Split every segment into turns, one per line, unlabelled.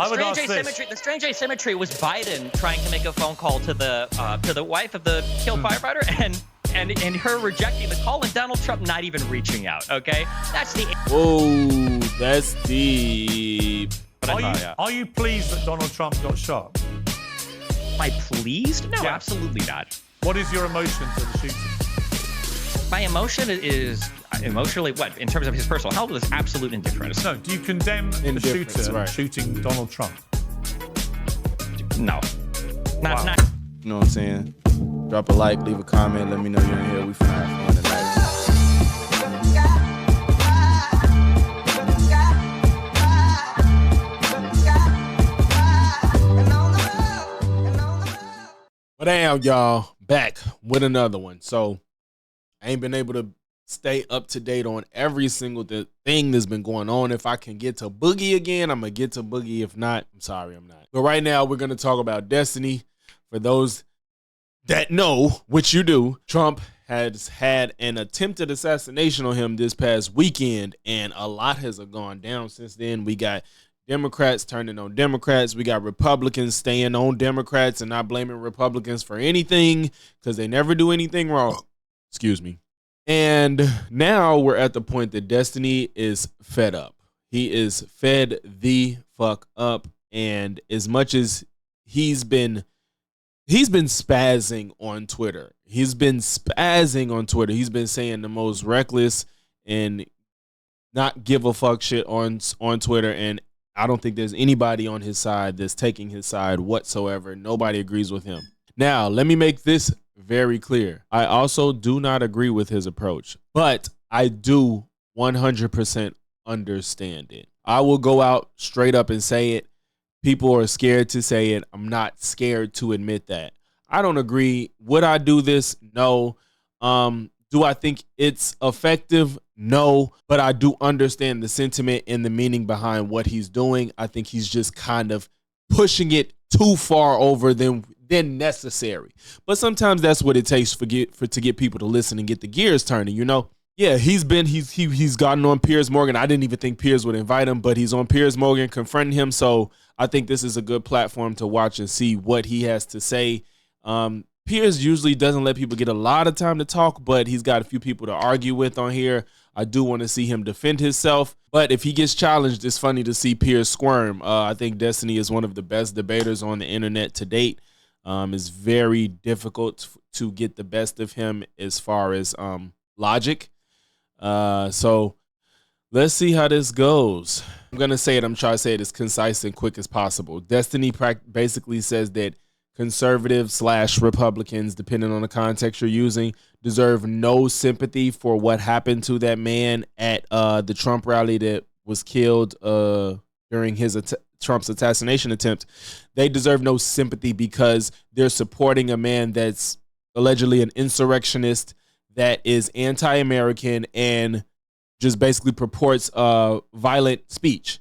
The strange asymmetry was Biden trying to make a phone call to the wife of the killed firefighter, and her rejecting the call, and Donald Trump not even reaching out. Okay, that's the.
Oh, that's deep.
Are you pleased that Donald Trump got shot?
Am I pleased? No,
Yeah.
absolutely not.
What is your emotion to the shooting?
My emotion is emotionally what in terms of his personal health is absolute indifference.
No, do you condemn the
Indifference,
shooter
right.
shooting Donald Trump?
No,
Wow.
not.
You know what I'm saying? Drop a like, leave a comment, let me know you're in here. We finna have fun tonight. But damn, y'all, back with another one. So I ain't been able to stay up to date on every single thing that's been going on. If I can get to Boogie again, I'm going to get to Boogie. If not, I'm sorry, I'm not. But right now, we're going to talk about Destiny. For those that know, which you do, Trump has had an attempted assassination on him this past weekend, and a lot has gone down since then. We got Democrats turning on Democrats. We got Republicans staying on Democrats and not blaming Republicans for anything because they never do anything wrong. Excuse me. And now we're at the point that Destiny is fed up. He is fed the fuck up. And as much as he's been spazzing on Twitter. He's been saying the most reckless and not give a fuck shit on Twitter. And I don't think there's anybody on his side that's taking his side whatsoever. Nobody agrees with him. Now, let me make this very clear. I also do not agree with his approach, but I do 100% understand it. I will go out straight up and say it. People are scared to say it. I'm not scared to admit that. I don't agree. Would I do this? No. Do I think it's effective? No. But I do understand the sentiment and the meaning behind what he's doing. I think he's just kind of pushing it too far over than necessary. But sometimes that's what it takes to get people to listen and get the gears turning, you know? Yeah, he's gotten on Piers Morgan. I didn't even think Piers would invite him, but he's on Piers Morgan confronting him. So I think this is a good platform to watch and see what he has to say. Piers usually doesn't let people get a lot of time to talk, but he's got a few people to argue with on here. I do want to see him defend himself, but if he gets challenged, it's funny to see Piers squirm. I think Destiny is one of the best debaters on the internet to date. It's very difficult to get the best of him as far as logic. So let's see how this goes. I'm going to say it. I'm trying to say it as concise and quick as possible. Destiny basically says that conservatives/Republicans, depending on the context you're using, deserve no sympathy for what happened to that man at the Trump rally that was killed during Trump's assassination attempt. They deserve no sympathy because they're supporting a man that's allegedly an insurrectionist that is anti-American and just basically purports violent speech.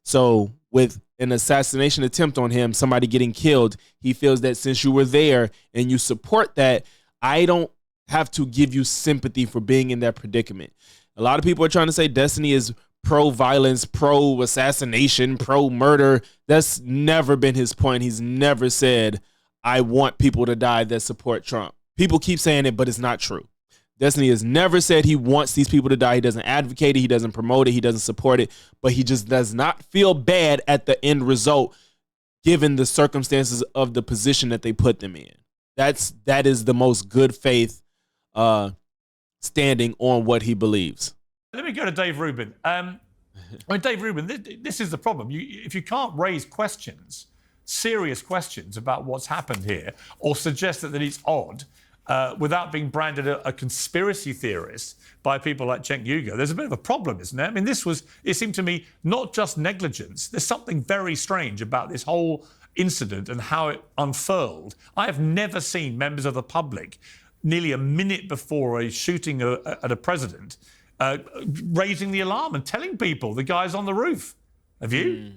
So with an assassination attempt on him, somebody getting killed, he feels that since you were there and you support that, I don't have to give you sympathy for being in that predicament. A lot of people are trying to say Destiny is pro-violence, pro-assassination, pro-murder. That's never been his point. He's never said, I want people to die that support Trump. People keep saying it, but it's not true. Destiny has never said he wants these people to die. He doesn't advocate it. He doesn't promote it. He doesn't support it. But he just does not feel bad at the end result, given the circumstances of the position that they put them in. That is the most good faith standing on what he believes.
Let me go to Dave Rubin. Dave Rubin, this is the problem. If you can't raise questions, serious questions about what's happened here, or suggest that it's odd, without being branded a conspiracy theorist by people like Cenk Uygur, there's a bit of a problem, isn't there? I mean, it seemed to me, not just negligence. There's something very strange about this whole incident and how it unfurled. I have never seen members of the public, nearly a minute before a shooting at a president, raising the alarm and telling people the guy's on the roof. Have you?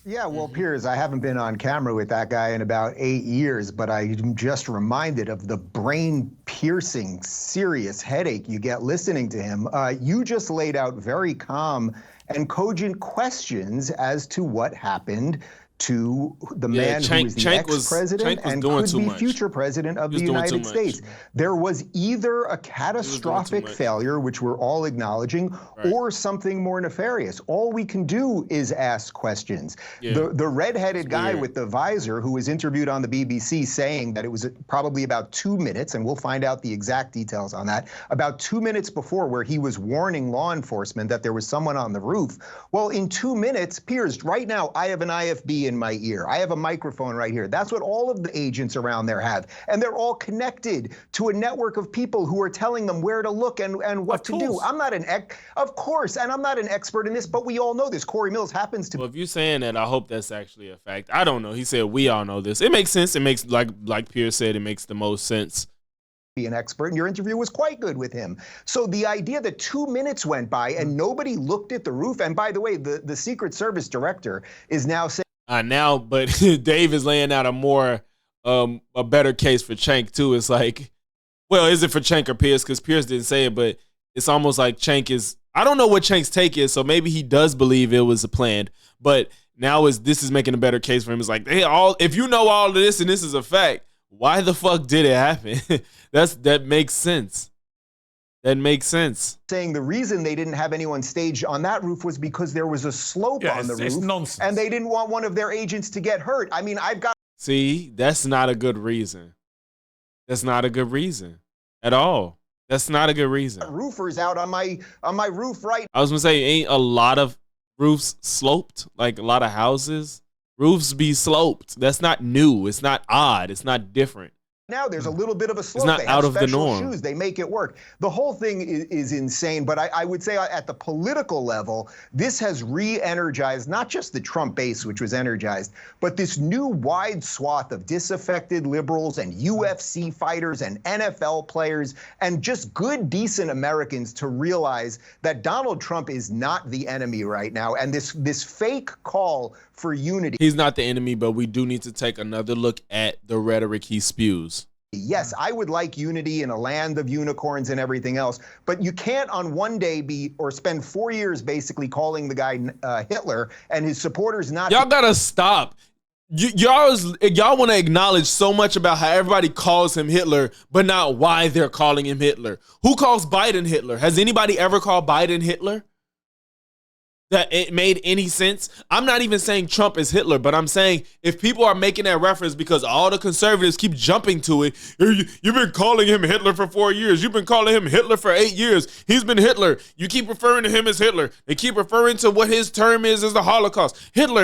Yeah, well, Piers, I haven't been on camera with that guy in about 8 years, but I'm just reminded of the brain-piercing, serious headache you get listening to him. You just laid out very calm and cogent questions as to what happened to the man who was the ex-president and could be future president of the United States. There was either a catastrophic failure, which we're all acknowledging, or something more nefarious. All we can do is ask questions. The redheaded guy with the visor who was interviewed on the BBC saying that it was probably about 2 minutes, and we'll find out the exact details on that, about 2 minutes before, where he was warning law enforcement that there was someone on the roof. Well, in 2 minutes, Piers, right now I have an IFB in my ear. I have a microphone right here. That's what all of the agents around there have. And they're all connected to a network of people who are telling them where to look and what to do. I'm not of course, and I'm not an expert in this, but we all know this. Corey Mills happens to.
Well, if you're saying that, I hope that's actually a fact. I don't know. He said we all know this. It makes sense. It makes, like Piers said, it makes the most sense.
Be an expert, and your interview was quite good with him. So the idea that 2 minutes went by and nobody looked at the roof, and by the way, the Secret Service director is now saying.
But Dave is laying out a better case for Cenk too. It's like, well, is it for Cenk or Piers? Because Piers didn't say it, but it's almost like Cenk is. I don't know what Cenk's take is, so maybe he does believe it was planned. But now this is making a better case for him. It's like, hey, if you know all of this and this is a fact, why the fuck did it happen? That makes sense. That makes sense.
Saying the reason they didn't have anyone staged on that roof was because there was a slope on the roof.
It's nonsense.
And they didn't want one of their agents to get hurt. I mean,
See, that's not a good reason. That's not a good reason at all. That's not a good reason.
Roofers out on my roof right.
I was gonna say, ain't a lot of roofs sloped? Like a lot of houses? Roofs be sloped. That's not new. It's not odd. It's not different.
Now there's a little bit of a slope.
It's not
they
out
have
of the norm.
Shoes. They make it work. The whole thing is insane, but I would say at the political level, this has re-energized not just the Trump base, which was energized, but this new wide swath of disaffected liberals and UFC fighters and NFL players and just good, decent Americans to realize that Donald Trump is not the enemy right now. And this fake call for unity.
He's not the enemy, but we do need to take another look at the rhetoric he spews.
Yes, I would like unity in a land of unicorns and everything else, but you can't on one day spend 4 years basically calling the guy Hitler and his supporters not.
Y'all gotta stop. Y'all want to acknowledge so much about how everybody calls him Hitler, but not why they're calling him Hitler. Who calls Biden Hitler? Has anybody ever called Biden Hitler? That it made any sense? I'm not even saying Trump is Hitler, but I'm saying if people are making that reference because all the conservatives keep jumping to it, you've been calling him Hitler for 4 years. You've been calling him Hitler for 8 years. He's been Hitler. You keep referring to him as Hitler. They keep referring to what his term is as the Holocaust. Hitler.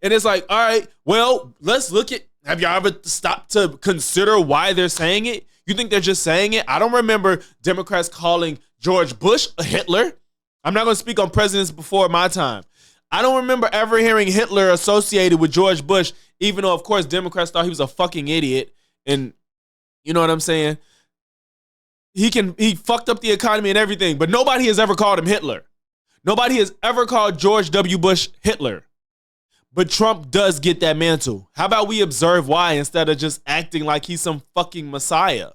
And it's like, all right, well, let's look at, have y'all ever stopped to consider why they're saying it? You think they're just saying it? I don't remember Democrats calling George Bush a Hitler. I'm not going to speak on presidents before my time. I don't remember ever hearing Hitler associated with George Bush, even though, of course, Democrats thought he was a fucking idiot. And you know what I'm saying? He fucked up the economy and everything, but nobody has ever called him Hitler. Nobody has ever called George W. Bush Hitler. But Trump does get that mantle. How about we observe why instead of just acting like he's some fucking messiah?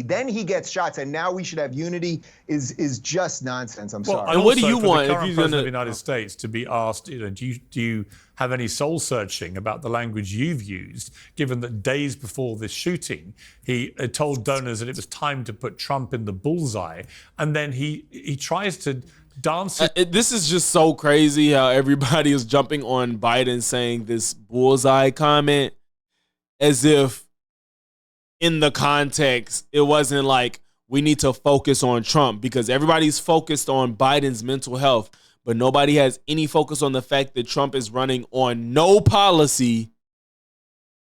Then he gets shots, and now we should have unity is just nonsense. I'm sorry.
And what do you want
if you're
gonna
president of the United States to be asked, do you have any soul searching about the language you've used, given that days before this shooting, he told donors that it was time to put Trump in the bullseye, and then he tries to dance.
This is just so crazy how everybody is jumping on Biden saying this bullseye comment as if in the context, it wasn't like we need to focus on Trump because everybody's focused on Biden's mental health, but nobody has any focus on the fact that Trump is running on no policy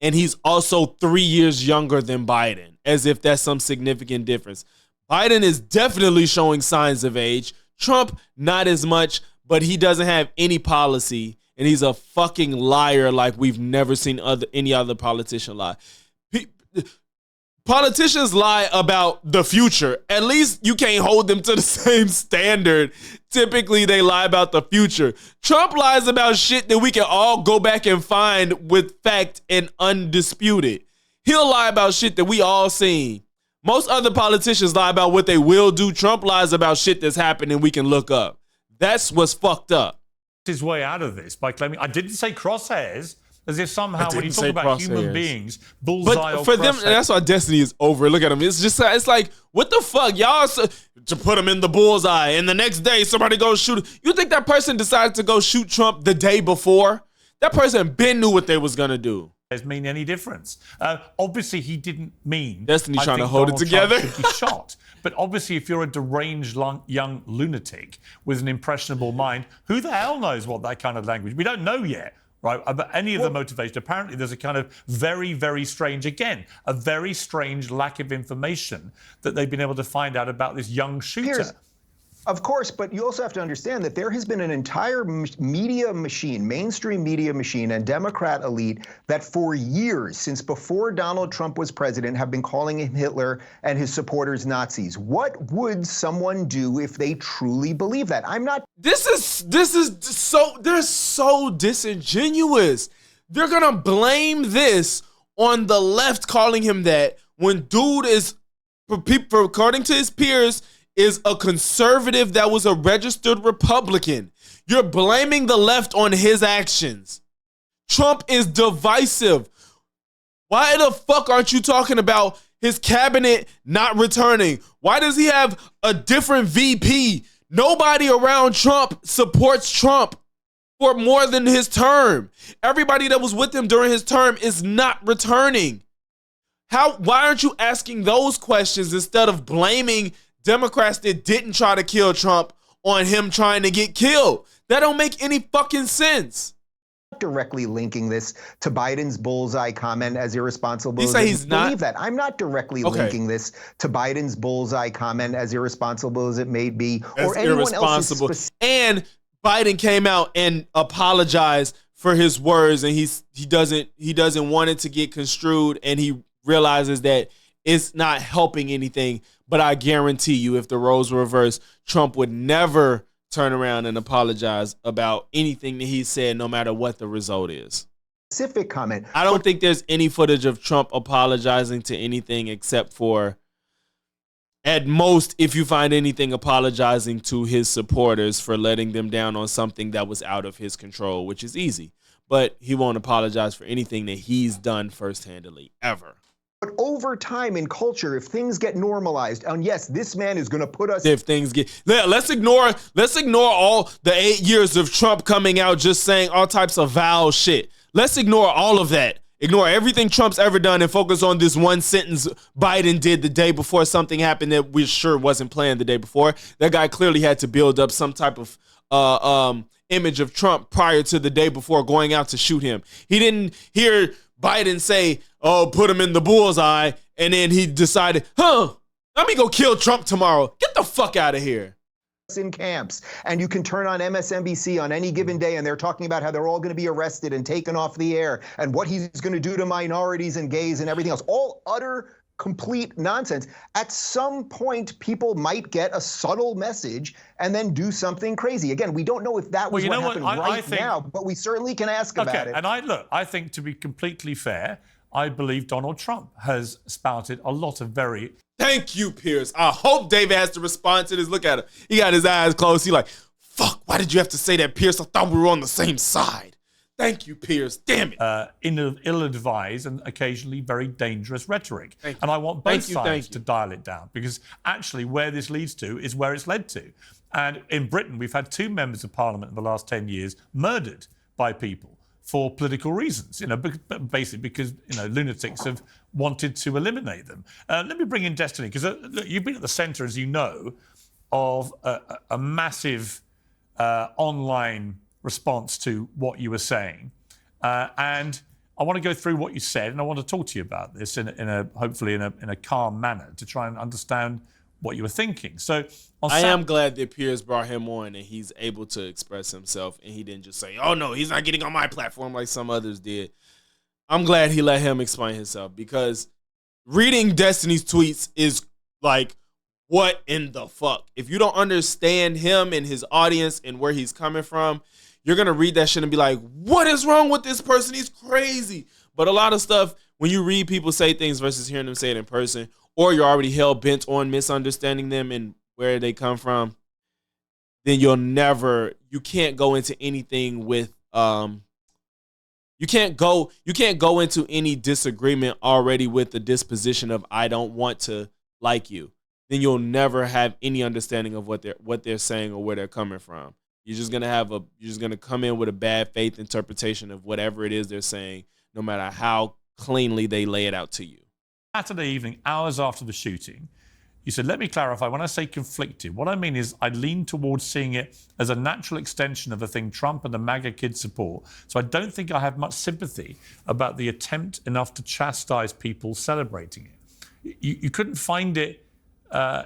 and he's also 3 years younger than Biden, as if that's some significant difference. Biden is definitely showing signs of age. Trump, not as much, but he doesn't have any policy and he's a fucking liar like we've never seen any other politician lie. Politicians lie about the future. At least you can't hold them to the same standard. Typically, they lie about the future. Trump lies about shit that we can all go back and find with fact and undisputed. He'll lie about shit that we all seen. Most other politicians lie about what they will do. Trump lies about shit that's happened and we can look up. That's what's fucked up.
His way out of this by claiming, I didn't say crosshairs, as if somehow when you talk about human beings, bullseye
but for them, that's why Destiny is over. Look at him. It's just, it's like, what the fuck? Y'all to put him in the bullseye, and the next day somebody goes shoot. You think that person decided to go shoot Trump the day before? That person been knew what they was gonna do.
Does mean any difference? Obviously, he didn't mean
Destiny trying to hold
Donald
it together.
Trump should be shot. But obviously, if you're a deranged young lunatic with an impressionable mind, who the hell knows what that kind of language? We don't know yet, right? About any of the motivation. Apparently, there's a kind of very, very strange, again, a very strange lack of information that they've been able to find out about this young shooter.
Of course, but you also have to understand that there has been an entire media machine, mainstream media machine, and Democrat elite that for years, since before Donald Trump was president, have been calling him Hitler and his supporters Nazis. What would someone do if they truly believe that? I'm not.
This is so, they're so disingenuous. They're gonna blame this on the left calling him that when dude is, according to his peers, is a conservative that was a registered Republican. You're blaming the left on his actions. Trump is divisive. Why the fuck aren't you talking about his cabinet not returning? Why does he have a different VP? Nobody around Trump supports Trump for more than his term. Everybody that was with him during his term is not returning. Why aren't you asking those questions instead of blaming Democrats that didn't try to kill Trump on him trying to get killed? That don't make any fucking sense.
Directly linking this to Biden's bullseye comment as irresponsible.
You say he's not?
Believe that. I'm not directly linking this to Biden's bullseye comment as irresponsible as it may be, or anyone else's.
And Biden came out and apologized for his words, and he doesn't want it to get construed, and he realizes that it's not helping anything. But I guarantee you, if the roles were reversed, Trump would never turn around and apologize about anything that he said, no matter what the result is.
Specific comment.
I don't think there's any footage of Trump apologizing to anything except for, at most, if you find anything, apologizing to his supporters for letting them down on something that was out of his control, which is easy. But he won't apologize for anything that he's done first-handedly, ever.
But over time in culture, if things get normalized, and yes, this man is going to put us.
If things get, let's ignore all the 8 years of Trump coming out just saying all types of vile shit. Let's ignore all of that. Ignore everything Trump's ever done and focus on this one sentence Biden did the day before something happened that we're sure wasn't planned the day before. That guy clearly had to build up some type of image of Trump prior to the day before going out to shoot him. He didn't hear Biden say, "Oh, put him in the bullseye," and then he decided, let me go kill Trump tomorrow. Get the fuck out of here.
In camps, and you can turn on MSNBC on any given day, and they're talking about how they're all going to be arrested and taken off the air, and what he's going to do to minorities and gays and everything else. All utter, complete nonsense. At some point, people might get a subtle message and then do something crazy. Again, we don't know if that was what happened I think, now, but we certainly can ask about it.
And I think, to be completely fair, I believe Donald Trump has spouted a lot of very...
Thank you, Piers. I hope David has to respond to this. Look at him. He got his eyes closed. He like, fuck, why did you have to say that, Piers? I thought we were on the same side. Thank you, Piers. Damn it.
Ill-advised and occasionally very dangerous rhetoric. And I want both sides to dial it down, because actually where this leads to is where it's led to. And in Britain, we've had 2 members of parliament in the last 10 years murdered by people for political reasons, basically because, lunatics have wanted to eliminate them. Let me bring in Destiny, because you've been at the centre, as you know, of a massive online response to what you were saying. And I want to go through what you said, and I want to talk to you about this hopefully in a calm manner to try and understand what you were thinking. So
I am glad that Piers brought him on and he's able to express himself, and he didn't just say, "Oh no, he's not getting on my platform" like some others did. I'm glad he let him explain himself, because reading Destiny's tweets is like, what in the fuck? If you don't understand him and his audience and where he's coming from, you're going to read that shit and be like, what is wrong with this person? He's crazy. But a lot of stuff, when you read people say things versus hearing them say it in person, or you're already hell-bent on misunderstanding them and where they come from, then you can't go into anything with you can't go into any disagreement already with the disposition of I don't want to like you. Then you'll never have any understanding of what they're saying or where they're coming from. You're just gonna come in with a bad faith interpretation of whatever it is they're saying, no matter how cleanly they lay it out to you.
Saturday evening, hours after the shooting, you said, let me clarify, when I say conflicted, what I mean is I lean towards seeing it as a natural extension of the thing Trump and the MAGA kids support. So I don't think I have much sympathy about the attempt enough to chastise people celebrating it. You couldn't find it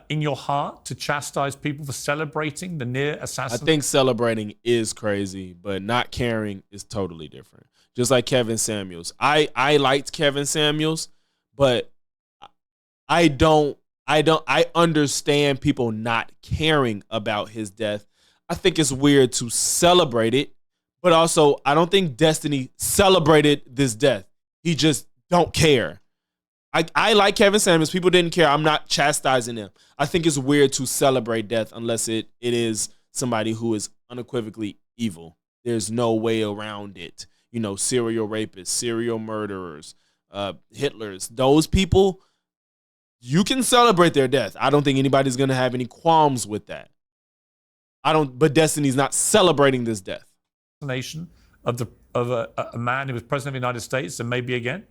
in your heart to chastise people for celebrating the near assassination?
I think celebrating is crazy, but not caring is totally different. Just like Kevin Samuels. I liked Kevin Samuels, but I understand people not caring about his death. I think it's weird to celebrate it, but also I don't think Destiny celebrated this death. He just don't care. I like Kevin Samuels. People didn't care. I'm not chastising him. I think it's weird to celebrate death unless it is somebody who is unequivocally evil. There's no way around it. You know, serial rapists, serial murderers, Hitlers, those people, you can celebrate their death. I don't think anybody's going to have any qualms with that. But Destiny's not celebrating this death.
Nation of a man who was president of the United States and maybe again?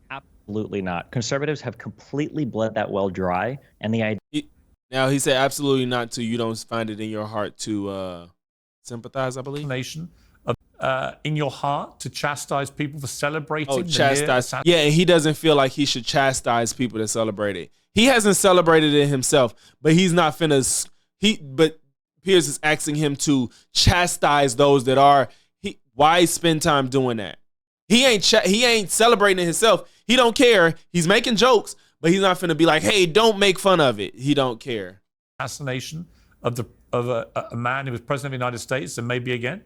Absolutely not. Conservatives have completely bled that well dry, and the idea.
Now he said absolutely not to. You don't find it in your heart to sympathize, I believe.
Nation of in your heart to chastise people for celebrating.
Oh, chastise. Yeah, and he doesn't feel like he should chastise people to celebrate it. He hasn't celebrated it himself, but he's not finna. But Piers is asking him to chastise those that are. Why spend time doing that? He ain't celebrating it himself. He don't care. He's making jokes, but he's not finna be like, hey, don't make fun of it. He don't care.
Assassination of a man who was president of the United States and maybe again?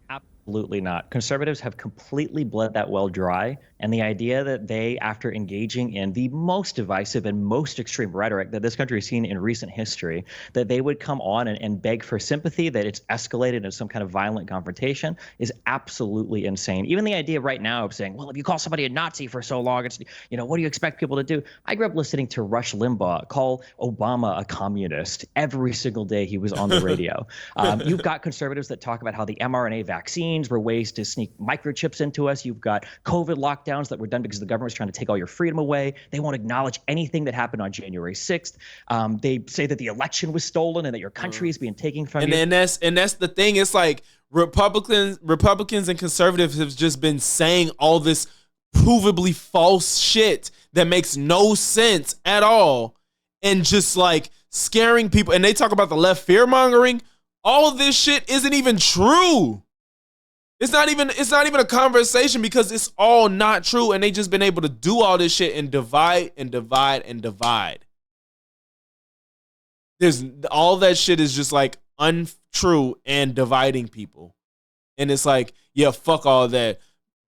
Absolutely not. Conservatives have completely bled that well dry, and the idea that they, after engaging in the most divisive and most extreme rhetoric that this country has seen in recent history, that they would come on and beg for sympathy, that it's escalated into some kind of violent confrontation is absolutely insane. Even the idea right now of saying, well, if you call somebody a Nazi for so long, it's, you know, what do you expect people to do? I grew up listening to Rush Limbaugh call Obama a communist every single day he was on the radio. You've got conservatives that talk about how the mRNA vaccines were ways to sneak microchips into us. You've got COVID lockdowns that were done because the government was trying to take all your freedom away. They won't acknowledge anything that happened on January 6th. They say that the election was stolen and that your country is being taken from you.
And that's the thing. It's like Republicans and conservatives have just been saying all this provably false shit that makes no sense at all, and just like scaring people. And they talk about the left fear mongering. All of this shit isn't even true. It's not even a conversation because it's all not true, and they just been able to do all this shit and divide and divide and divide. All that shit is just like untrue and dividing people. And it's like, yeah, fuck all that.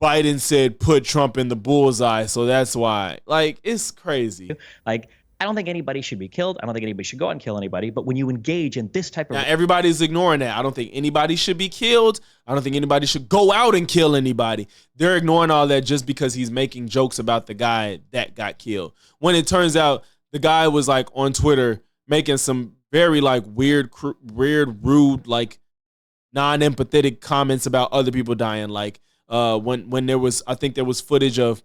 Biden said put Trump in the bullseye, so that's why. Like, it's crazy.
Like, I don't think anybody should be killed. I don't think anybody should go out and kill anybody. But when you engage in this type of...
Now, everybody's ignoring that. I don't think anybody should be killed. I don't think anybody should go out and kill anybody. They're ignoring all that just because he's making jokes about the guy that got killed. When it turns out the guy was like on Twitter making some very like weird, rude, like non-empathetic comments about other people dying. Like when there was, I think there was footage of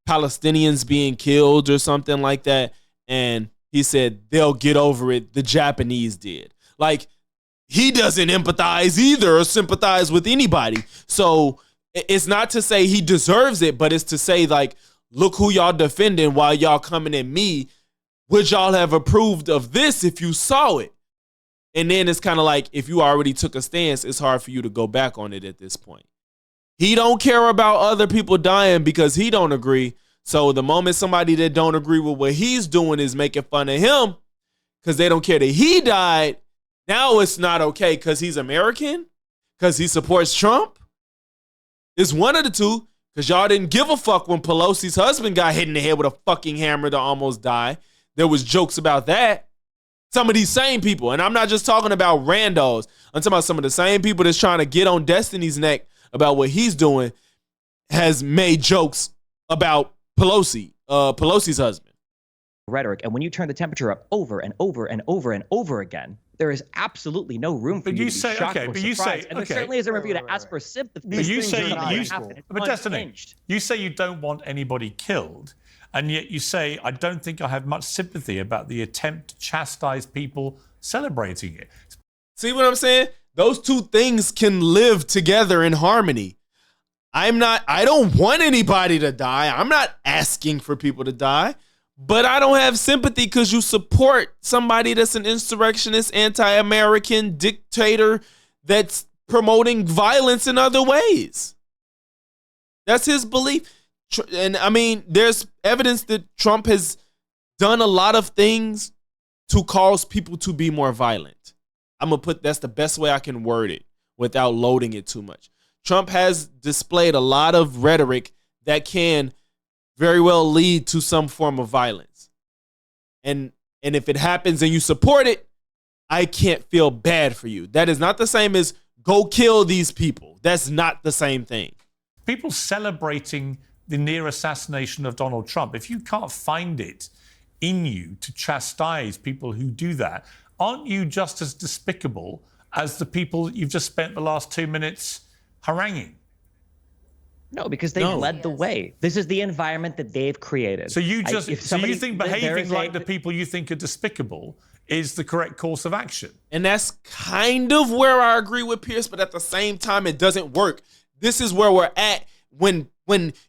Palestinians being killed or something like that, and he said they'll get over it. The Japanese did. Like, he doesn't empathize either or sympathize with anybody. So it's not to say he deserves it, but it's to say, like, look who y'all defending while y'all coming at me. Would y'all have approved of this if you saw it? And then it's kind of like, if you already took a stance, it's hard for you to go back on it at this point. He don't care about other people dying because he don't agree. So the moment somebody that don't agree with what he's doing is making fun of him because they don't care that he died, now it's not okay because he's American, because he supports Trump. It's one of the two, because y'all didn't give a fuck when Pelosi's husband got hit in the head with a fucking hammer to almost die. There was jokes about that. Some of these same people, and I'm not just talking about randos. I'm talking about some of the same people that's trying to get on Destiny's neck about what he's doing, has made jokes about Pelosi's husband.
Rhetoric, and when you turn the temperature up over and over and over and over again, there is absolutely no room for you to be shocked or surprised. And there certainly isn't room for you to ask for sympathy.
But you say, but Destiny, you say you don't want anybody killed, and yet you say, I don't think I have much sympathy about the attempt to chastise people celebrating it.
See what I'm saying? Those two things can live together in harmony. I don't want anybody to die. I'm not asking for people to die, but I don't have sympathy because you support somebody that's an insurrectionist, anti-American dictator that's promoting violence in other ways. That's his belief. And I mean, there's evidence that Trump has done a lot of things to cause people to be more violent. That's the best way I can word it without loading it too much. Trump has displayed a lot of rhetoric that can very well lead to some form of violence. And if it happens and you support it, I can't feel bad for you. That is not the same as go kill these people. That's not the same thing.
People celebrating the near assassination of Donald Trump, if you can't find it in you to chastise people who do that, aren't you just as despicable as the people you've just spent the last 2 minutes haranguing?
No, because they led the way. This is the environment that they've created.
So you think behaving like the people you think are despicable is the correct course of action?
And that's kind of where I agree with Pierce, but at the same time, it doesn't work. This is where we're at when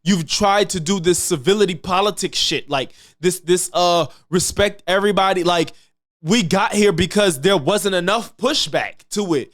you've tried to do this civility politics shit, like this respect everybody. Like, we got here because there wasn't enough pushback to it.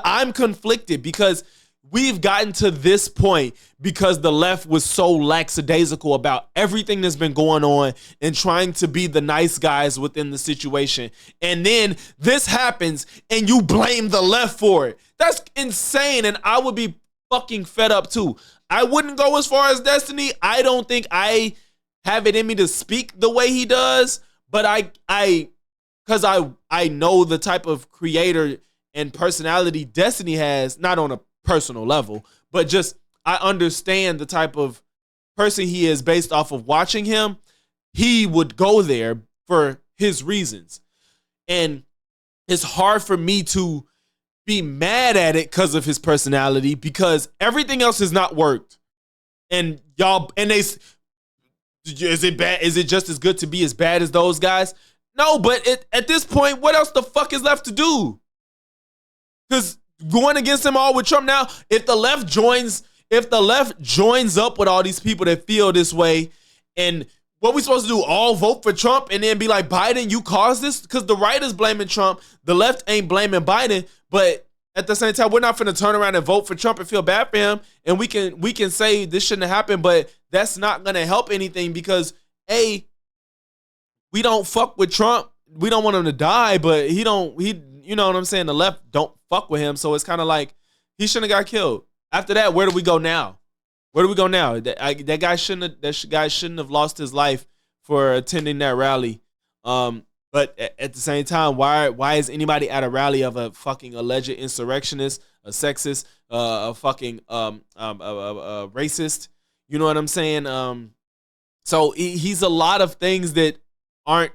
I'm conflicted because we've gotten to this point because the left was so lackadaisical about everything that's been going on and trying to be the nice guys within the situation. And then this happens and you blame the left for it. That's insane. And I would be fucking fed up too. I wouldn't go as far as Destiny. I don't think I have it in me to speak the way he does, but I know the type of creator and personality Destiny has, not on a personal level, but just I understand the type of person he is based off of watching him. He would go there for his reasons. And it's hard for me to be mad at it because of his personality, because everything else has not worked. And is it bad? Is it just as good to be as bad as those guys? No, but at this point, what else the fuck is left to do? Because going against them all with Trump now, if the left joins up with all these people that feel this way, and what we supposed to do, all vote for Trump and then be like, Biden, you caused this? Because the right is blaming Trump, the left ain't blaming Biden, but at the same time, we're not finna turn around and vote for Trump and feel bad for him, and we can say this shouldn't have happened, but that's not gonna help anything because we don't fuck with Trump. We don't want him to die, but you know what I'm saying? The left don't fuck with him, so it's kind of like he shouldn't have got killed. After that, where do we go now? That guy shouldn't have lost his life for attending that rally. But at the same time, why is anybody at a rally of a fucking alleged insurrectionist, a sexist, a fucking racist? You know what I'm saying? So he's a lot of things that aren't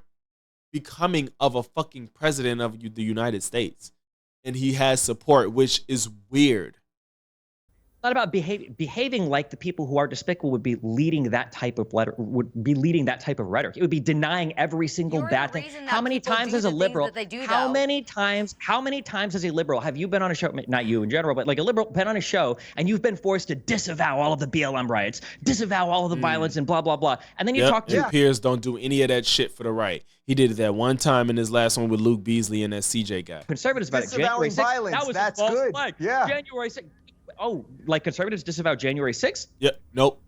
becoming of a fucking president of the United States, and he has support, which is weird.
Not about behaving like the people who are despicable would be leading that type of rhetoric. It would be denying every single bad thing. How many times as a liberal? How many times as a liberal have you been on a show? Not you in general, but like a liberal been on a show and you've been forced to disavow all of the BLM riots, disavow all of the violence, and blah blah blah. And then you talk to
Pierce don't do any of that shit for the right. He did it that one time in his last one with Luke Beasley and that CJ guy.
Conservatives about it. January 6th.
Violence.
That was
That's
a false
good.
flag.
Yeah.
January 6th. Oh, like conservatives disavow January 6th?
Yeah. Nope.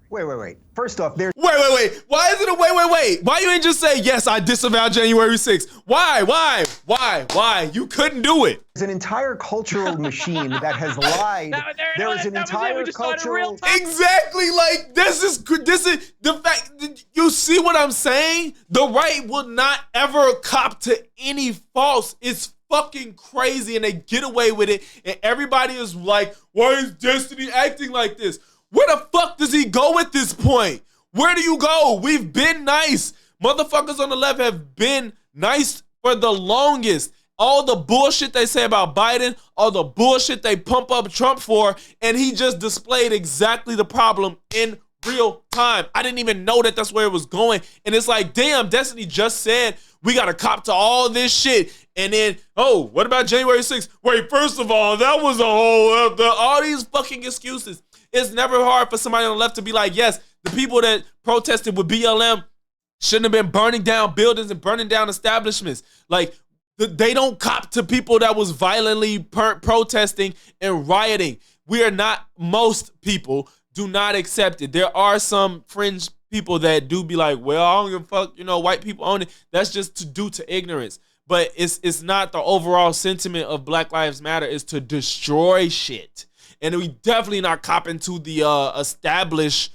Wait. First off, there's...
Wait. Why is it a wait? Why you ain't just say, yes, I disavow January 6th? Why? You couldn't do it.
There's an entire cultural machine that has lied. There is an entire cultural...
Exactly, like, this is the fact, you see what I'm saying? The right will not ever cop to any false. It's fucking crazy, and they get away with it, and everybody is like, why is Destiny acting like this? Where the fuck does he go at this point? Where do you go? We've been nice. Motherfuckers on the left have been nice for the longest. All the bullshit they say about Biden, all the bullshit they pump up Trump for, and he just displayed exactly the problem in real time. I didn't even know that that's where it was going. And it's like, damn, Destiny just said we got to cop to all this shit. And then, oh, what about January 6th? Wait, first of all, that was a whole, all these fucking excuses. It's never hard for somebody on the left to be like, yes, the people that protested with BLM shouldn't have been burning down buildings and burning down establishments. Like, they don't cop to people that was violently protesting and rioting. We are not, most people do not accept it. There are some fringe people that do be like, well, I don't give a fuck, white people own it. That's just due to ignorance. But it's not the overall sentiment of Black Lives Matter is to destroy shit. And we definitely not copping to the established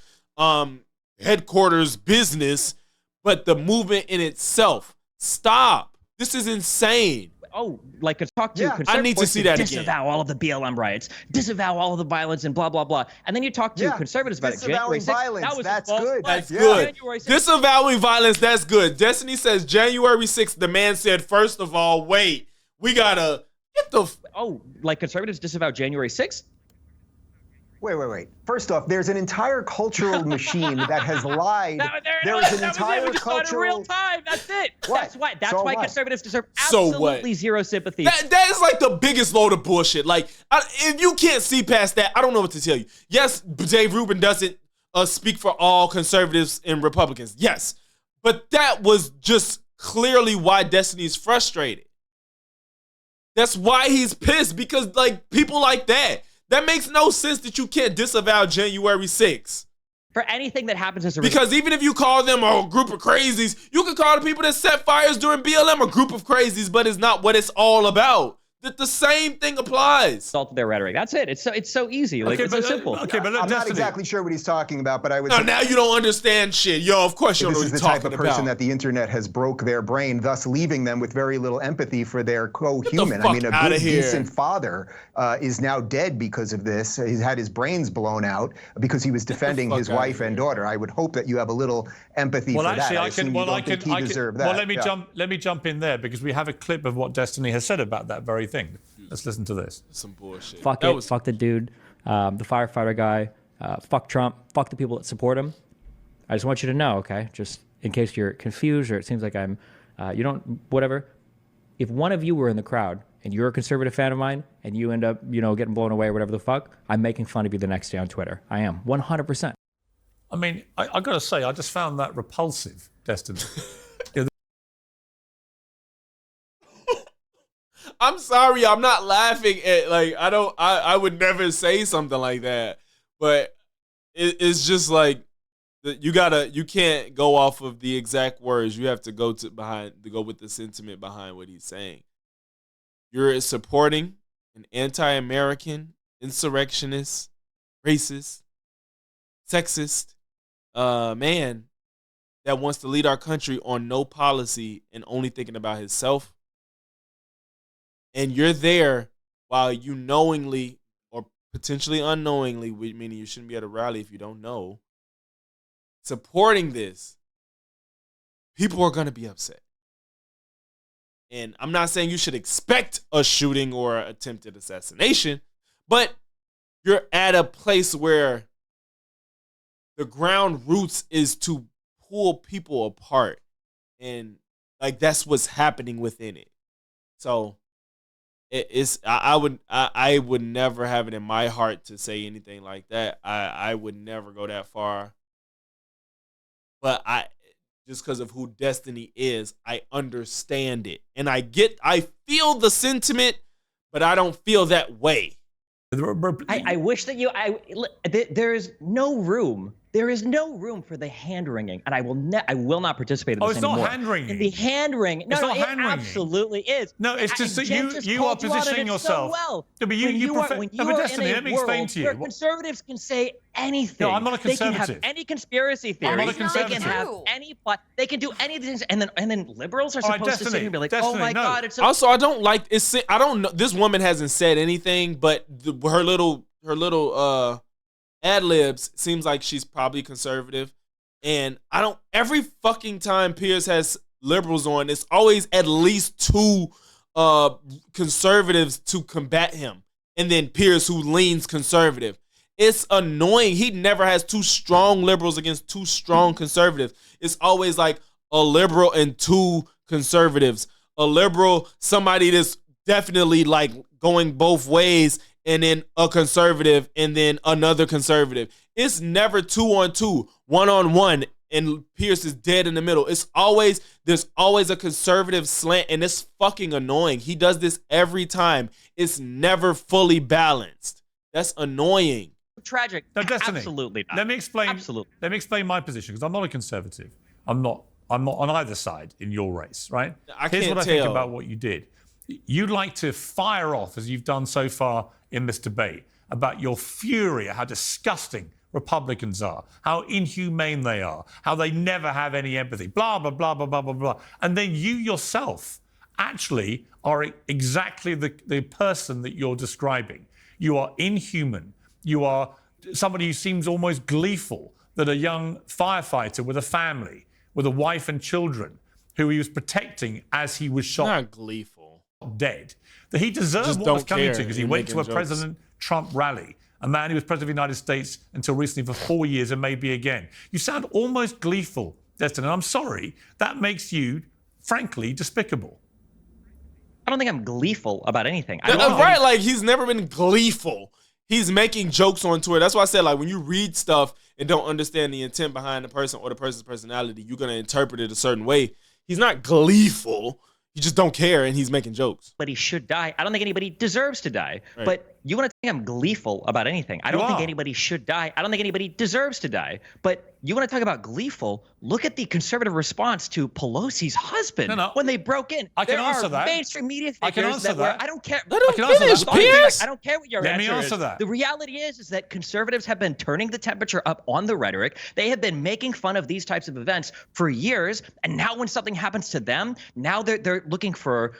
headquarters business, but the movement in itself. Stop. This is insane.
Oh, like talk to
I need to see that again.
Disavow all of the BLM riots, disavow all of the violence, and blah blah blah. And then you talk to conservatives about it.
January 6th, violence, that's good.
That's good. Disavowing violence, that's good. Destiny says January 6th. The man said, first of all, wait, we gotta get the.
Like conservatives disavow January 6th.
Wait. First off, there's an entire cultural machine that has lied. There is an entire cultural...
in real time. That's it.
What?
That's why conservatives deserve absolutely zero sympathy.
That is like the biggest load of bullshit. Like, if you can't see past that, I don't know what to tell you. Yes, Dave Rubin doesn't speak for all conservatives and Republicans. Yes. But that was just clearly why Destiny is frustrated. That's why he's pissed, because, like, people like that. That makes no sense that you can't disavow January 6th.
For anything that happens as a
result. Because even if you call them a group of crazies, you can call the people that set fires during BLM a group of crazies, but it's not what it's all about. The same thing applies.
Result of their rhetoric. That's it. It's so easy. Like, it's so simple.
Okay, but I'm not exactly sure what he's talking about, but I would.
No, now you don't understand shit. Yo, of course you don't know what he's talking about. This is the type of person that
the internet has broke their brain, thus leaving them with very little empathy for their co-human. I mean, a good, decent father is now dead because of this. He's had his brains blown out because he was defending his wife and daughter. I would hope that you have a little empathy for that. I can.
Let me jump in there because we have a clip of what Destiny has said about that very thing. Let's listen to this.
Some bullshit.
Fuck it. Fuck the dude, the firefighter guy. Fuck Trump. Fuck the people that support him. I just want you to know, okay? Just in case you're confused or it seems like I'm, whatever. If one of you were in the crowd and you're a conservative fan of mine and you end up, getting blown away or whatever the fuck, I'm making fun of you the next day on Twitter. I am 100%.
I mean, I got to say, I just found that repulsive, Destiny.
I'm sorry, I'm not laughing at, like, I would never say something like that, but it's just like, you can't go off of the exact words. You have to go with the sentiment behind what he's saying. You're supporting an anti-American, insurrectionist, racist, sexist man that wants to lead our country on no policy and only thinking about himself. And you're there while you knowingly or potentially unknowingly, meaning you shouldn't be at a rally if you don't know, supporting this, people are going to be upset. And I'm not saying you should expect a shooting or attempted assassination, but you're at a place where the ground roots is to pull people apart. And like that's what's happening within it. So I would never have it in my heart to say anything like that. I would never go that far. But just because of who Destiny is, I understand it. And I feel the sentiment, but I don't feel that way.
I wish that there's no room There is no room for the hand-wringing, and I will not participate in this
anymore.
Oh,
it's not hand-wringing.
The hand-wringing. No,
it's not
it absolutely is.
No, it's just that you are positioning yourself.
So well.
No, but Destiny, let me explain to you.
Where conservatives can say anything.
No, I'm not a conservative.
They can have any conspiracy theory.
I'm not a conservative.
They can have any plot. They can do anything, and then liberals are supposed to sit here and be like,
Destiny,
oh my God, it's so.
Also, I don't like it's. I don't know. This woman hasn't said anything, but her little ad libs seems like she's probably conservative. And every fucking time Piers has liberals on, it's always at least two conservatives to combat him. And then Piers, who leans conservative. It's annoying. He never has two strong liberals against two strong conservatives. It's always like a liberal and two conservatives. A liberal, somebody that's definitely like going both ways, and then a conservative, and then another conservative. It's never 2-on-2, 1-on-1, and Piers is dead in the middle. There's always a conservative slant, and it's fucking annoying. He does this every time. It's never fully balanced. That's annoying.
Tragic.
No, Destiny,
absolutely not.
Let me explain.
Absolutely.
Let me explain my position, because I'm not a conservative. I'm not on either side in your race, right? Here's what I think about what you did. You'd like to fire off, as you've done so far in this debate, about your fury at how disgusting Republicans are, how inhumane they are, how they never have any empathy, blah, blah, blah, blah, blah, blah, blah. And then you yourself actually are exactly the person that you're describing. You are inhuman. You are somebody who seems almost gleeful that a young firefighter with a family, with a wife and children, who he was protecting as he was shot.
Not gleeful.
Dead. That he deserved what was coming to, because he went to a President Trump rally, a man who was president of the United States until recently for 4 years and maybe again. You sound almost gleeful, Destin, and I'm sorry. That makes you, frankly, despicable.
I don't think I'm gleeful about anything.
Right, like he's never been gleeful. He's making jokes on Twitter. That's why I said, like, when you read stuff and don't understand the intent behind the person or the person's personality, you're going to interpret it a certain way. He's not gleeful. You just don't care, and he's making jokes.
But he should die. I don't think anybody deserves to die. Right. But you want to think I'm gleeful about anything. I don't think anybody should die. I don't think anybody deserves to die. But you want to talk about gleeful? Look at the conservative response to Pelosi's husband when they broke in.
I can answer that.
Mainstream media figures
I can answer that.
I don't care.
Let him finish, Piers.
I don't care what your answer is.
Let me answer that.
The reality is that conservatives have been turning the temperature up on the rhetoric. They have been making fun of these types of events for years, and now when something happens to them, now they're looking for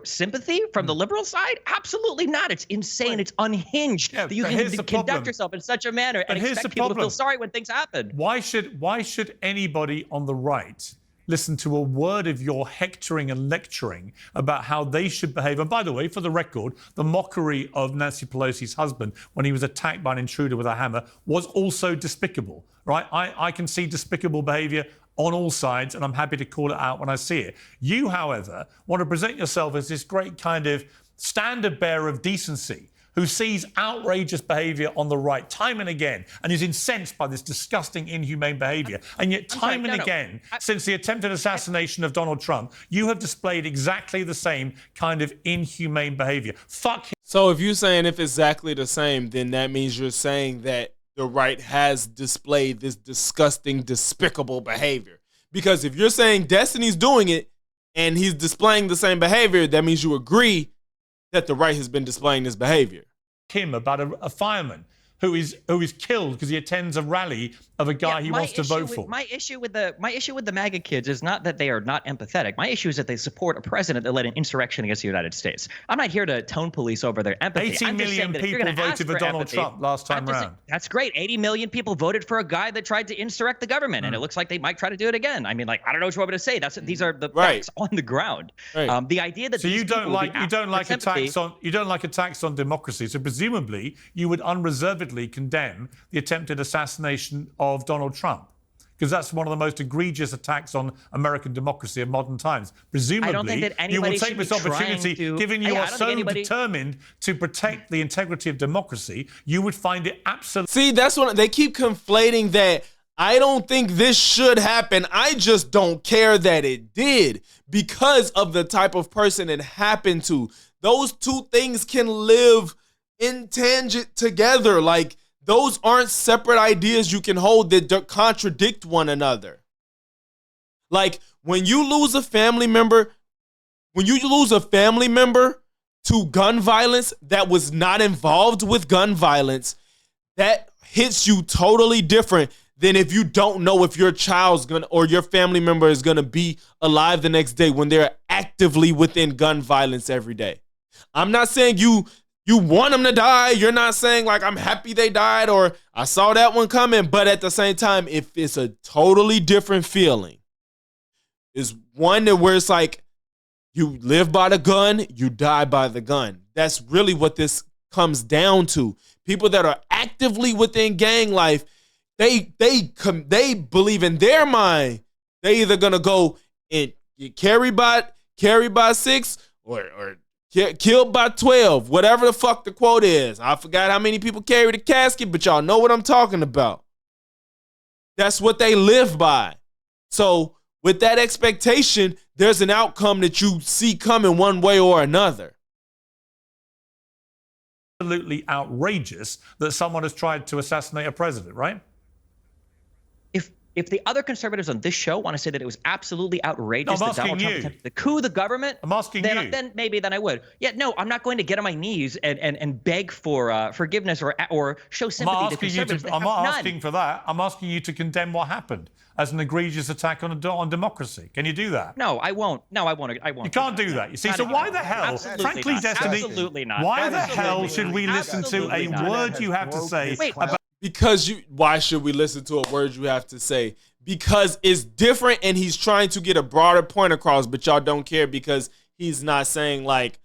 sympathy from the liberal side. Absolutely not. It's insane. It's unhinged that you can conduct yourself in such a manner and expect people to feel sorry when things happen.
Why should anybody on the right listen to a word of your hectoring and lecturing about how they should behave? And by the way, for the record, the mockery of Nancy Pelosi's husband when he was attacked by an intruder with a hammer was also despicable, right? I can see despicable behavior on all sides, and I'm happy to call it out when I see it. You, however, want to present yourself as this great kind of standard bearer of decency who sees outrageous behavior on the right time and again and is incensed by this disgusting, inhumane behavior. And yet time and again, since the attempted assassination of Donald Trump, you have displayed exactly the same kind of inhumane behavior. Fuck him.
So if you're saying if exactly the same, then that means you're saying that the right has displayed this disgusting, despicable behavior. Because if you're saying Destiny's doing it and he's displaying the same behavior, that means you agree that the right has been displaying this behavior.
Him about a fireman who is killed because he attends a rally of a guy he wants to vote for.
My issue with the MAGA kids is not that they are not empathetic. My issue is that they support a president that led an insurrection against the United States. I'm not here to tone police over their empathy.
80 million people voted for Donald Trump last time around.
That's great. 80 million people voted for a guy that tried to insurrect the government, and it looks like they might try to do it again. I mean, like, I don't know what you want me to say. These are the facts on the ground. Right. The idea that
you don't like attacks on democracy. So presumably you would unreservedly condemn the attempted assassination of Donald Trump, because that's one of the most egregious attacks on American democracy of modern times. Presumably,
I don't think that
you will take this opportunity, given you are so determined to protect the integrity of democracy, you would find it absolutely...
See, that's what they keep conflating that. I don't think this should happen. I just don't care that it did because of the type of person it happened to. Those two things can live in tangent together. Like, those aren't separate ideas you can hold that contradict one another. Like when you lose a family member, to gun violence that was not involved with gun violence, that hits you totally different than if you don't know if your child's gonna or your family member is gonna be alive the next day when they're actively within gun violence every day. I'm not saying you want them to die. You're not saying like I'm happy they died or I saw that one coming. But at the same time, if it's a totally different feeling, is one that where it's like you live by the gun, you die by the gun. That's really what this comes down to. People that are actively within gang life, they believe in their mind they either gonna go and get carried by 6 or killed by 12, whatever the fuck the quote is. I forgot how many people carry the casket, but y'all know what I'm talking about. That's what they live by. So with that expectation, there's an outcome that you see coming one way or another.
Absolutely outrageous that someone has tried to assassinate a president, right?
If the other conservatives on this show want to say that it was absolutely outrageous that Donald Trump attempted to coup the government,
I'm asking you.
Then maybe I would. Yeah, no, I'm not going to get on my knees and beg for forgiveness or show sympathy to conservatives.
I'm not asking for that. I'm asking you to condemn what happened as an egregious attack on democracy. Can you do that?
No, I won't. No, I won't.
You can't do that. You see, so why the hell, frankly, Destiny,
absolutely not.
Why the hell should we listen to a word you have to say about...
Why should we listen to a word you have to say? Because it's different and he's trying to get a broader point across, but y'all don't care because he's not saying like,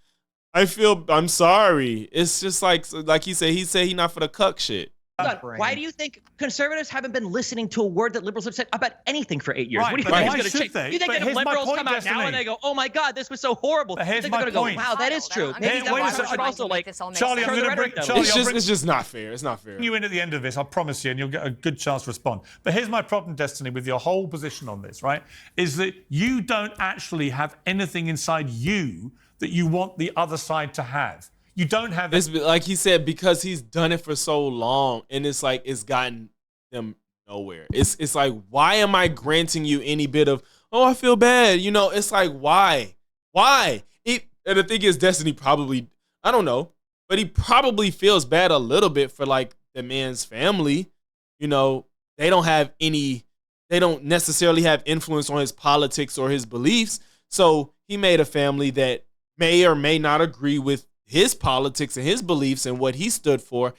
I'm sorry. It's just like he said he not for the cuck shit.
Why do you think conservatives haven't been listening to a word that liberals have said about anything for 8 years?
Right,
what do you think is going to change? You think if liberals come out now and they go, "Oh my God, this was so horrible," you think they're going to go, "Wow, that is true"? Maybe that should also like
Charlie, I'm going to bring Charlie.
It's just not fair. It's not fair.
You in at the end of this, I promise you, and you'll get a good chance to respond. But here's my problem, Destiny, with your whole position on this, right? Is that you don't actually have anything inside you that you want the other side to have. You don't have
it. Like he said, because he's done it for so long, and it's like it's gotten them nowhere. It's like, why am I granting you any bit of, oh, I feel bad? You know, it's like, why? And the thing is, Destiny probably, I don't know, but he probably feels bad a little bit for like the man's family. You know, they don't necessarily have influence on his politics or his beliefs. So he made a family that may or may not agree with his politics and his beliefs and what he stood for,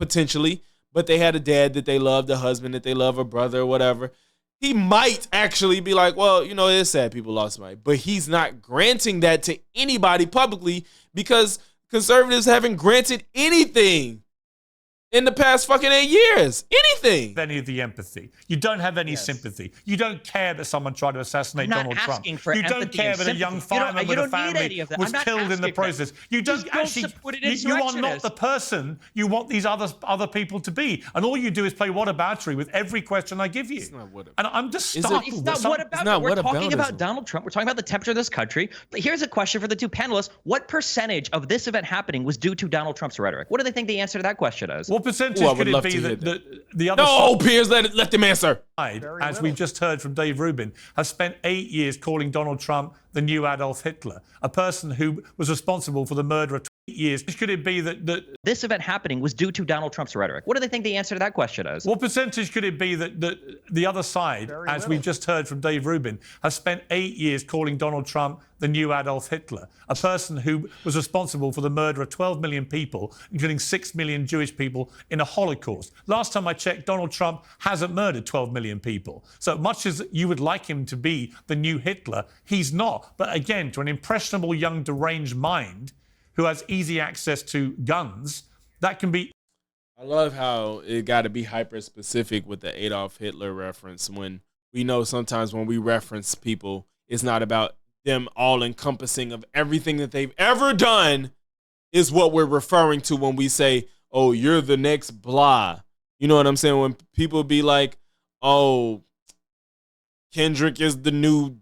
potentially, but they had a dad that they loved, a husband that they love, a brother or whatever. He might actually be like, well, you know, it's sad people lost somebody, but he's not granting that to anybody publicly because conservatives haven't granted anything in the past fucking 8 years. Anything.
Any of the empathy. You don't have any sympathy. You don't care that someone tried to assassinate Donald Trump. You don't care that a young fireman with a family was killed in the process. You don't actually. You are not the person you want these other people to be. And all you do is play whataboutery with every question I give you. And I'm just startled.
It's not whataboutery. We're talking about Donald Trump. We're talking about the temperature of this country. But here's a question for the two panelists. What percentage of this event happening was due to Donald Trump's rhetoric? What do they think the answer to that question is?
What percentage could it be that the other
side, Piers, let them answer.
As we've just heard from Dave Rubin, has spent 8 years calling Donald Trump the new Adolf Hitler, a person who was responsible for the murder of 20 years. Could it be that
this event happening was due to Donald Trump's rhetoric? What do they think the answer to that question is?
What percentage could it be that the other side, as we've just heard from Dave Rubin, has spent 8 years calling Donald Trump the new Adolf Hitler, a person who was responsible for the murder of 12 million people, including 6 million Jewish people in a Holocaust? Last time I checked, Donald Trump hasn't murdered 12 million people. So much as you would like him to be the new Hitler, he's not. But again, to an impressionable young deranged mind who has easy access to guns, that can be...
I love how it got to be hyper-specific with the Adolf Hitler reference when we know sometimes when we reference people, it's not about them all-encompassing of everything that they've ever done is what we're referring to when we say, oh, you're the next blah. You know what I'm saying? When people be like, oh, Kendrick is the new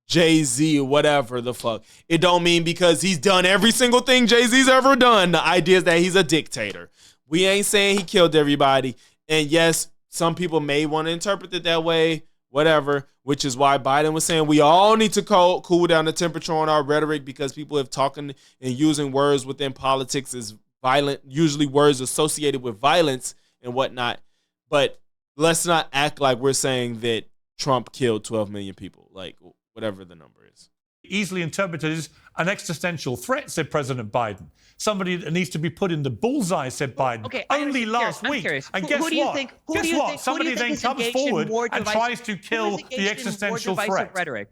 Jay-Z or whatever the fuck. It don't mean because he's done every single thing Jay-Z's ever done. The idea is that he's a dictator. We ain't saying he killed everybody. And yes, some people may want to interpret it that way, whatever, which is why Biden was saying we all need to cool down the temperature on our rhetoric, because people have talking and using words within politics as violent, usually words associated with violence and whatnot. But let's not act like we're saying that Trump killed 12 million people, like whatever the number is.
Easily interpreted as an existential threat, said President Biden. Somebody that needs to be put in the bullseye, said Biden.
Okay,
only last week. And guess what? Somebody then comes forward and tries to kill the existential threat.
Rhetoric?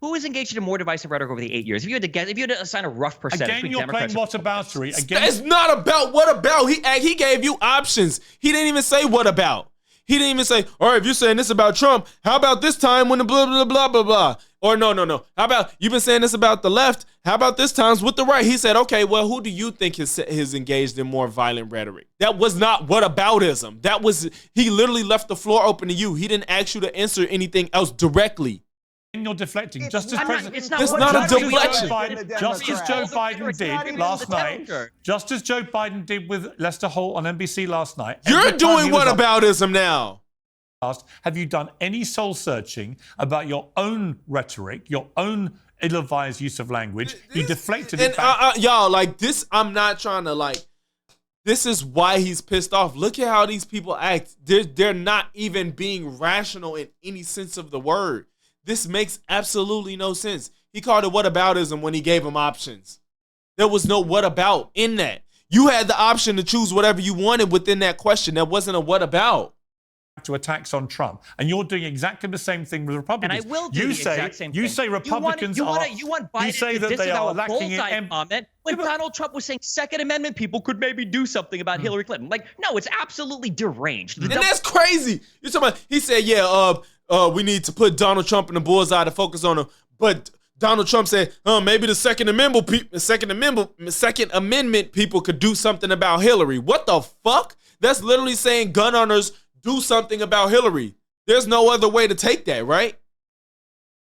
Who is engaged in more divisive rhetoric over the 8 years? If you had to guess, if you had to assign a rough percentage,
again, you're playing whataboutery. Again,
it's not about what about. He gave you options. He didn't even say what about. He didn't even say, all right, if you're saying this about Trump, how about this time when the blah, blah, blah, blah, blah. Or no. How about you've been saying this about the left? How about this times with the right? He said, okay, well, who do you think is engaged in more violent rhetoric? That was not whataboutism. That was, he literally left the floor open to you. He didn't ask you to answer anything else directly.
You're deflecting. Just as President,
it's not a deflection.
Just as Joe Biden did last night. Just as Joe Biden did with Lester Holt on NBC last night.
You're doing whataboutism now.
Have you done any soul searching about your own rhetoric, your own ill-advised use of language? You deflected it back.
Y'all, like this, I'm not trying to like. This is why he's pissed off. Look at how these people act. They're not even being rational in any sense of the word. This makes absolutely no sense. He called it whataboutism when he gave him options. There was no what about in that. You had the option to choose whatever you wanted within that question. That wasn't a what about.
To attacks on Trump, and you're doing exactly the same thing with Republicans.
And I will do the exact same thing.
You say Republicans are.
You want Biden
you say
to
that they are lacking
in comment when Donald Trump was saying Second Amendment people could maybe do something about Hillary Clinton. Like, no, it's absolutely deranged.
And that's crazy. You're talking about. He said, we need to put Donald Trump in the bullseye to focus on him, but Donald Trump said, maybe the Second Amendment people could do something about Hillary. What the fuck? That's literally saying gun owners do something about Hillary. There's no other way to take that, right?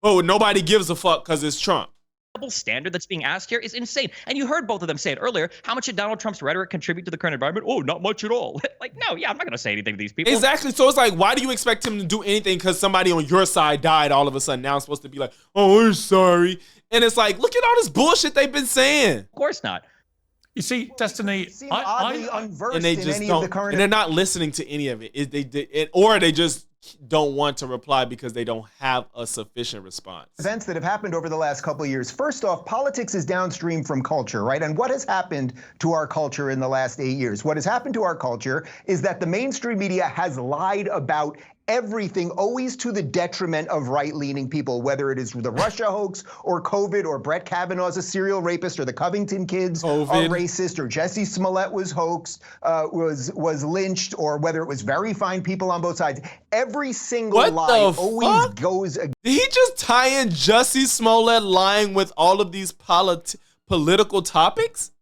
Oh, nobody gives a fuck because it's Trump.
Double standard that's being asked here is insane. And you heard both of them say it earlier. How much did Donald Trump's rhetoric contribute to the current environment? Oh, not much at all. Like, no, yeah, I'm not going to say anything to these people.
Exactly. So it's like, why do you expect him to do anything because somebody on your side died all of a sudden? Now I'm supposed to be like, oh, we're sorry. And it's like, look at all this bullshit they've been saying.
Of course not.
You see, Destiny,
and
they just don't, and they're not listening to any of it. Or they just don't want to reply because they don't have a sufficient response.
Events that have happened over the last couple of years. First off, politics is downstream from culture, right? And what has happened to our culture in the last 8 years? What has happened to our culture is that the mainstream media has lied about everything, always to the detriment of right-leaning people, whether it is the Russia hoax or COVID or Brett Kavanaugh's a serial rapist or the Covington kids are racist or Jussie Smollett was hoaxed, was lynched, or whether it was very fine people on both sides. Every single lie always goes against.
Did he just tie in Jussie Smollett lying with all of these political topics?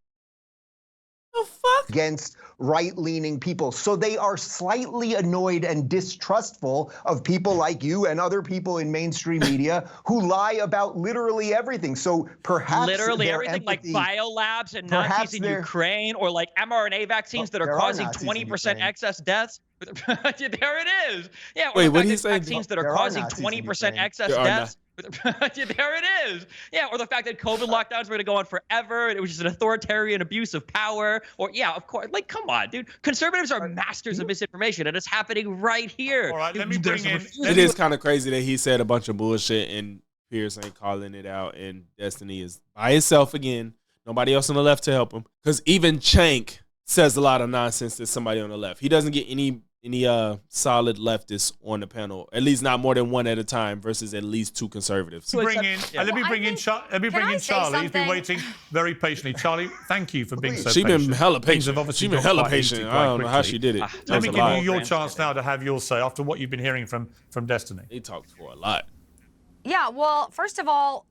The fuck?
Against right-leaning people. So they are slightly annoyed and distrustful of people like you and other people in mainstream media who lie about literally everything. So perhaps
literally everything, like biolabs and Nazis in Ukraine, or like mRNA vaccines that are causing 20% excess deaths. There it is. Yeah.
Wait, what did he say?
Vaccines that are causing 20% excess deaths. There it is. Yeah, or the fact that COVID lockdowns were going to go on forever, and it was just an authoritarian abuse of power. Or, yeah, of course. Like, come on, dude. Conservatives are masters of misinformation, and it's happening right here.
All right, let me bring in.
It is kind of crazy that he said a bunch of bullshit, and Pierce ain't calling it out, and Destiny is by himself again. Nobody else on the left to help him. Because even Cenk says a lot of nonsense to somebody on the left. He doesn't get any solid leftists on the panel, at least not more than one at a time, versus at least two conservatives.
Let me bring in Charlie. He's been waiting very patiently. Charlie, thank you for being so patient.
She's been hella patient. She's been hella patient. I don't know how she did it.
Let me give you your chance now to have your say after what you've been hearing from Destiny.
He talked for a lot.
Yeah, well, first of all,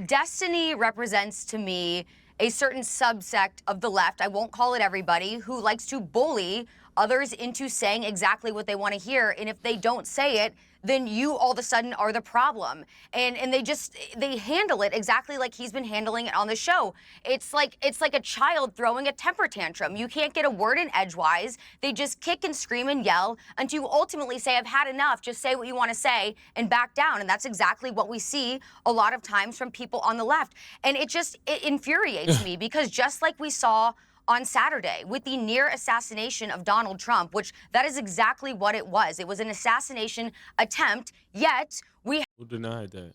Destiny represents to me a certain subsect of the left, I won't call it everybody, who likes to bully others into saying exactly what they want to hear. And if they don't say it, then you all of a sudden are the problem. And they handle it exactly like he's been handling it on the show. It's like a child throwing a temper tantrum. You can't get a word in edgewise. They just kick and scream and yell until you ultimately say, I've had enough, just say what you want to say and back down. And that's exactly what we see a lot of times from people on the left. And it infuriates me because just like we saw on Saturday with the near assassination of Donald Trump, which that is exactly what it was. It was an assassination attempt, yet we
Who denied that?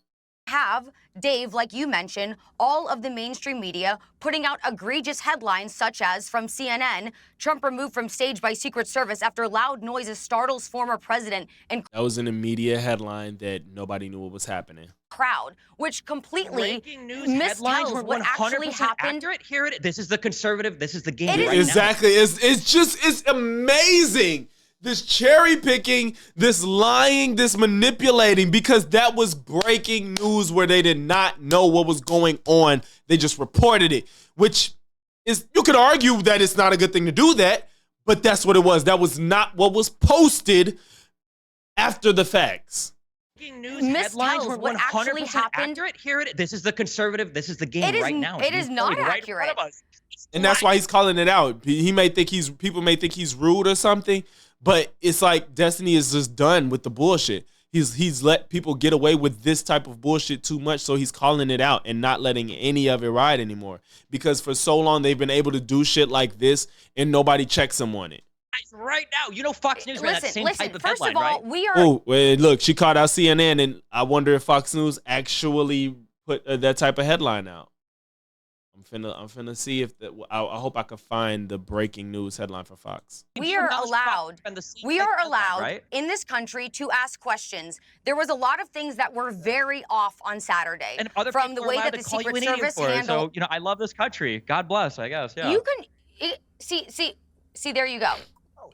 Have, Dave, like you mentioned, all of the mainstream media putting out egregious headlines such as from CNN, Trump removed from stage by Secret Service after loud noises startles former president and
that was an immediate headline that nobody knew what was happening.
Crowd, which completely
mistells
what actually happened.
Accurate. Here it is. This is the conservative. This is the game.
Right
exactly. Now. It's amazing. This cherry picking, this lying, this manipulating, because that was breaking news where they did not know what was going on. They just reported it, which is, you could argue that it's not a good thing to do that, but that's what it was. That was not what was posted after the facts.
News headlines were
what actually happened.
Accurate. Here it is. This is the conservative. This is the game right now.
It is not accurate.
And that's why he's calling it out. He may think people may think he's rude or something, but it's like Destiny is just done with the bullshit. He's let people get away with this type of bullshit too much, so he's calling it out and not letting any of it ride anymore. Because for so long they've been able to do shit like this and nobody checks them on it.
Right now, Fox News ran that same type of headline,
right? We are.
Oh, look, she called out CNN, and I wonder if Fox News actually put that type of headline out. I'm finna see if I hope I can find the breaking news headline for Fox.
We are allowed right? in this country to ask questions. There was a lot of things that were very off on Saturday,
and other
from the way that the Secret Service handled.
So I love this country. God bless, I guess. Yeah.
You can see. There you go.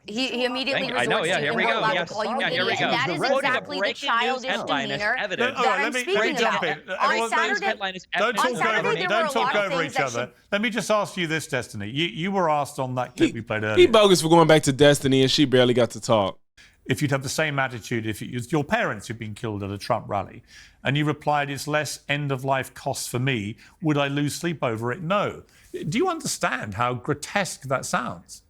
He immediately resorts to
here we go. Yes. Here we go.
That is exactly the childish demeanor that I'm speaking about. On Saturday,
don't talk over each other. Let me just ask you this, Destiny. You were asked on that clip we played earlier.
He bogus for going back to Destiny, and she barely got to talk.
If you'd have the same attitude if it was your parents who'd been killed at a Trump rally, and you replied, it's less end-of-life costs for me, would I lose sleep over it? No. Do you understand how grotesque that sounds?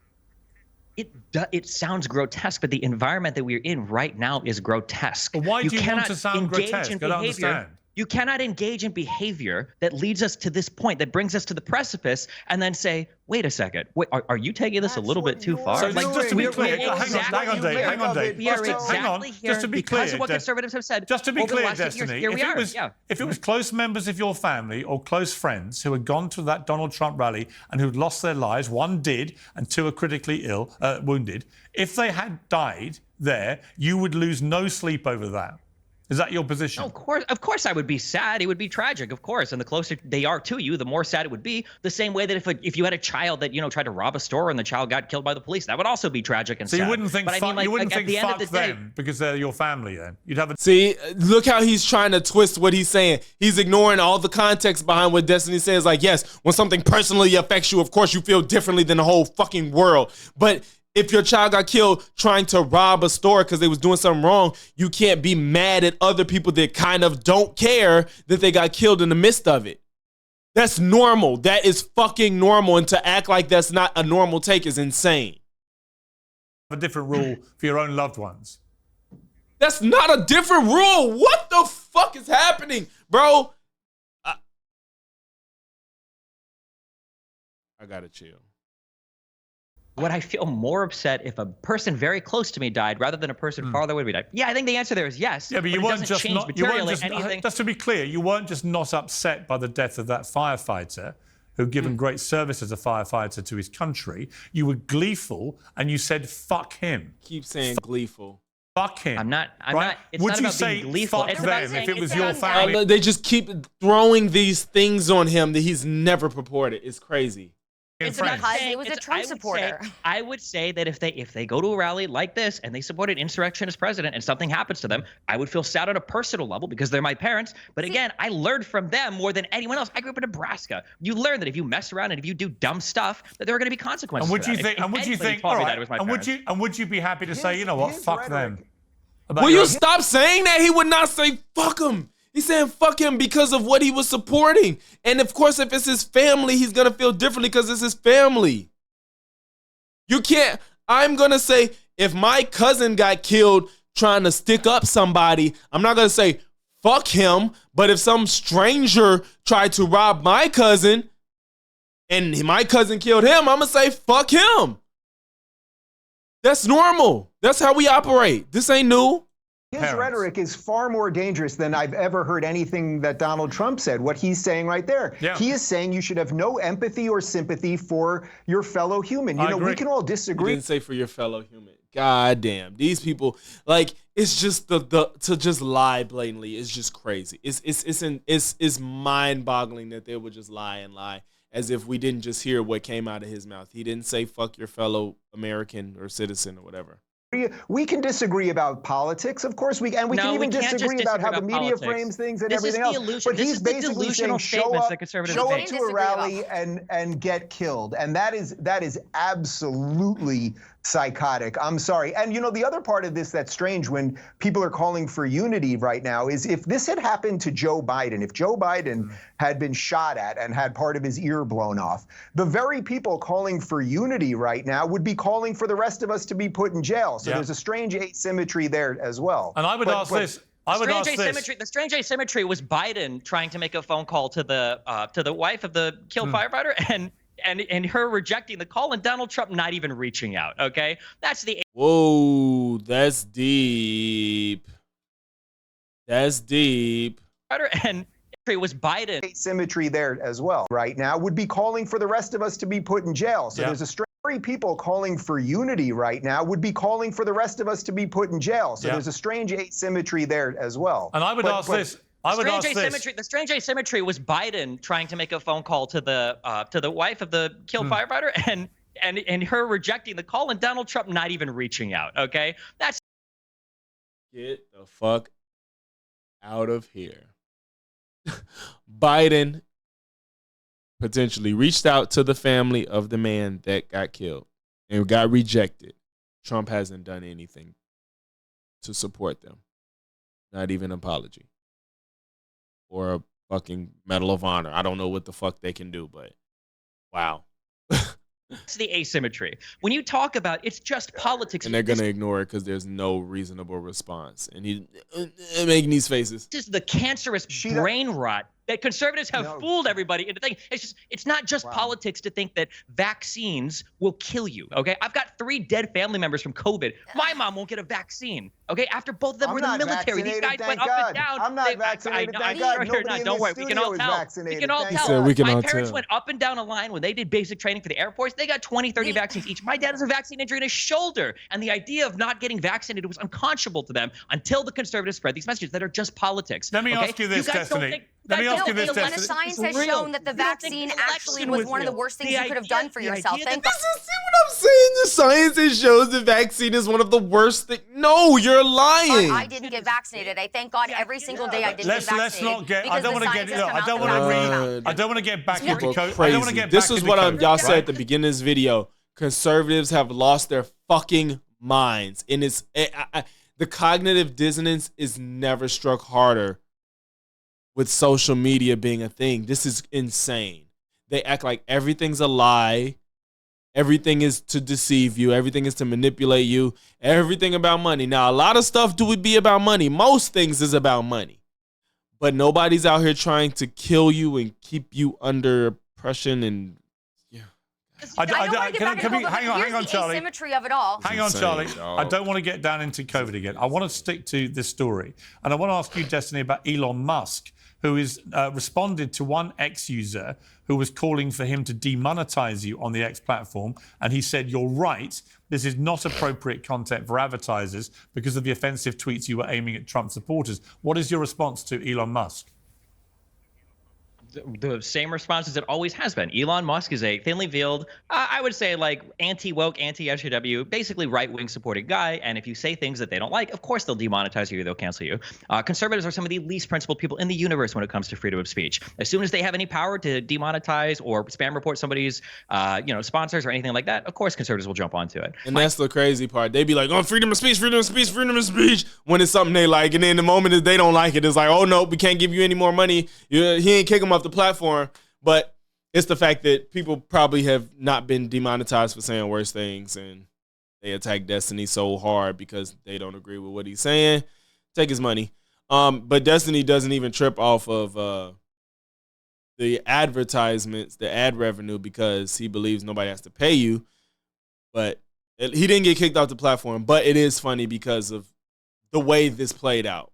It sounds grotesque, but the environment that we're in right now is grotesque.
But why do you want to sound grotesque? I don't understand.
You cannot engage in behavior that leads us to this point, that brings us to the precipice, and then say, wait a second, are you taking this a little bit too far?
So just to be clear, hang on, Dave. Just to be clear,
because of what conservatives have said.
Just to be clear, Destiny, if it was close members of your family or close friends who had gone to that Donald Trump rally and who'd lost their lives, one did, and two are critically wounded, if they had died there, you would lose no sleep over that. Is that your position?
No, of course I would be sad. It would be tragic, of course. And the closer they are to you, the more sad it would be. The same way that if you had a child that, tried to rob a store and the child got killed by the police, that would also be tragic and sad.
So you wouldn't think fuck them because they're your family then? You'd have a...
See, look how he's trying to twist what he's saying. He's ignoring all the context behind what Destiny says. Like, yes, when something personally affects you, of course you feel differently than the whole fucking world. But if your child got killed trying to rob a store because they was doing something wrong, you can't be mad at other people that kind of don't care that they got killed in the midst of it. That's normal. That is fucking normal. And to act like that's not a normal take is insane.
A different rule for your own loved ones.
That's not a different rule. What the fuck is happening, bro? I gotta chill.
Would I feel more upset if a person very close to me died rather than a person farther away from me died? Yeah, I think the answer there is yes.
Yeah, but you weren't just just to be clear, you weren't just not upset by the death of that firefighter who'd given great service as a firefighter to his country. You were gleeful and you said, fuck him.
Keep saying gleeful.
Fuck him.
I'm not. It's
Would
not
you
about
say
being gleeful.
fuck them if it was your family?
They just keep throwing these things on him that he's never purported. It's crazy.
It's because he was a Trump supporter.
I would say that if they go to a rally like this and they support an insurrectionist president and something happens to them, I would feel sad on a personal level because they're my parents. But again, I learned from them more than anyone else. I grew up in Nebraska. You learn that if you mess around and if you do dumb stuff, that there are going to be consequences.
And would you think? And would you think? All right. And would you be happy to say, you know what? Fuck them.
Will you stop saying that? He would not say fuck him. He's saying fuck him because of what he was supporting. And of course, if it's his family, he's going to feel differently because it's his family. You can't, I'm going to say, if my cousin got killed trying to stick up somebody, I'm not going to say fuck him. But if some stranger tried to rob my cousin and my cousin killed him, I'm going to say fuck him. That's normal. That's how we operate. This ain't new.
His rhetoric is far more dangerous than I've ever heard anything that Donald Trump said. What he's saying right there. Yeah. He is saying you should have no empathy or sympathy for your fellow human. You know, we can all disagree.
He didn't say for your fellow human. God damn. These people, like, it's just to just lie blatantly is just crazy. It's mind-boggling that they would just lie and lie as if we didn't just hear what came out of his mouth. He didn't say fuck your fellow American or citizen or whatever.
We can disagree about politics, of course. We can even disagree about how the media frames things and everything else. But he's basically saying show up to a rally and get killed, and that is absolutely psychotic. I'm sorry. And you know, the other part of this that's strange when people are calling for unity right now is if this had happened to Joe Biden, if Joe Biden had been shot at and had part of his ear blown off, the very people calling for unity right now would be calling for the rest of us to be put in jail. So there's a strange asymmetry there as well.
And I would ask this.
The strange asymmetry was Biden trying to make a phone call to the wife of the killed firefighter and her rejecting the call and Donald Trump not even reaching out. Okay, that's the.
Whoa, that's deep. That's deep.
And it was Biden.
Asymmetry there as well. Right now would be calling for the rest of us to be put in jail. So there's a strange people calling for unity right now would be calling for the rest of us to be put in jail. So there's a strange asymmetry there as well.
And I would ask this.
The strange asymmetry was Biden trying to make a phone call to the wife of the killed firefighter and her rejecting the call and Donald Trump not even reaching out. Okay, that's.
Get the fuck out of here. Biden potentially reached out to the family of the man that got killed and got rejected. Trump hasn't done anything to support them. Not even an apology. Or a fucking Medal of Honor. I don't know what the fuck they can do, but wow.
It's the asymmetry. When you talk about it's just politics.
And they're going to ignore it because there's no reasonable response. And he's making these faces.
This is the cancerous brain rot that conservatives have fooled everybody into thinking. It's not just politics to think that vaccines will kill you, okay? I've got 3 dead family members from COVID. My mom won't get a vaccine, okay? After both of them were in the military. These guys went up and down.
I'm not vaccinated, thank God. Nobody
don't worry, we can all tell. We can all tell. My parents went up and down a line when they did basic training for the Air Force. They got 20, 30 vaccines each. My dad has a vaccine injury in his shoulder. And the idea of not getting vaccinated was unconscionable to them until the conservatives spread these messages that are just politics.
Let me ask you this, Destiny. Let me ask you this,
Destiny. Science has shown that the vaccine actually was one of the worst things you could have done for yourself.
See what I'm saying? The science shows the vaccine is one of the worst things. No, you're lying.
I didn't get vaccinated. I thank God every single day I didn't get vaccinated.
Let's not get. I don't want to get. I don't want to get back into COVID.
I don't want to get back. This is what y'all said at the beginning of this video. Conservatives have lost their fucking minds, and it's the cognitive dissonance is never struck harder. With social media being a thing, this is insane. They act like everything's a lie. Everything is to deceive you. Everything is to manipulate you. Everything about money. Now, a lot of stuff do be about money. Most things is about money. But nobody's out here trying to kill you and keep you under oppression and
hang on, Charlie. Asymmetry of it all.
Hang on, Charlie. I don't want to get down into COVID again. I want to stick to this story. And I want to ask you, Destiny, about Elon Musk, who is responded to one X user who was calling for him to demonetize you on the X platform. And he said, you're right. This is not appropriate content for advertisers because of the offensive tweets you were aiming at Trump supporters. What is your response to Elon Musk?
the same response as it always has been. Elon Musk is a thinly veiled, I would say, like anti-woke, anti-SJW, basically right-wing supported guy. And if you say things that they don't like, of course they'll demonetize you, they'll cancel you. Conservatives are some of the least principled people in the universe when it comes to freedom of speech. As soon as they have any power to demonetize or spam report somebody's, sponsors or anything like that, of course conservatives will jump onto it.
And that's the crazy part. They be like, oh, freedom of speech, freedom of speech, freedom of speech, when it's something they like. And then the moment that they don't like it, it's like, oh no, we can't give you any more money. He ain't kick him off the platform. But it's the fact that people probably have not been demonetized for saying worse things, and they attack Destiny so hard because they don't agree with what he's saying. Take his money. But Destiny doesn't even trip off of the advertisements, the ad revenue, because he believes nobody has to pay you. But he didn't get kicked off the platform. But it is funny because of the way this played out.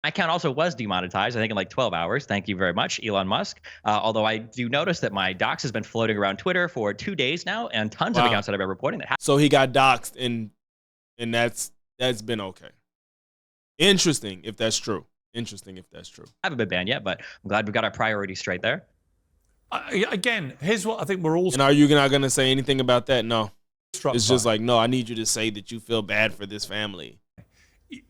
My account also was demonetized, I think in like 12 hours. Thank you very much, Elon Musk. Although I do notice that my dox has been floating around Twitter for 2 days now, and tons of accounts that I've been reporting that.
So he got doxed, and that's been okay. Interesting if that's true. I
haven't been banned yet, but I'm glad we got our priorities straight there.
Again, here's what I think we're all.
And are you not going to say anything about that? No. It's just like, no, I need you to say that you feel bad for this family.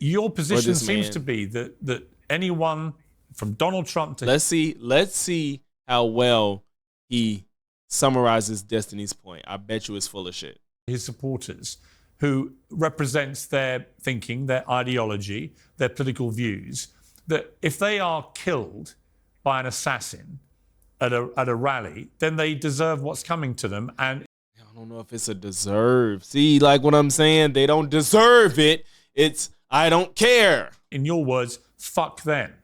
Your position seems to be that anyone from Donald Trump to
let's see how well he summarizes Destiny's point. I bet you it's full of shit.
His supporters, who represents their thinking, their ideology, their political views, that if they are killed by an assassin at a rally, then they deserve what's coming to them. And
I don't know if it's a deserve. See, like what I'm saying, they don't deserve it. It's I don't care.
In your words, fuck them.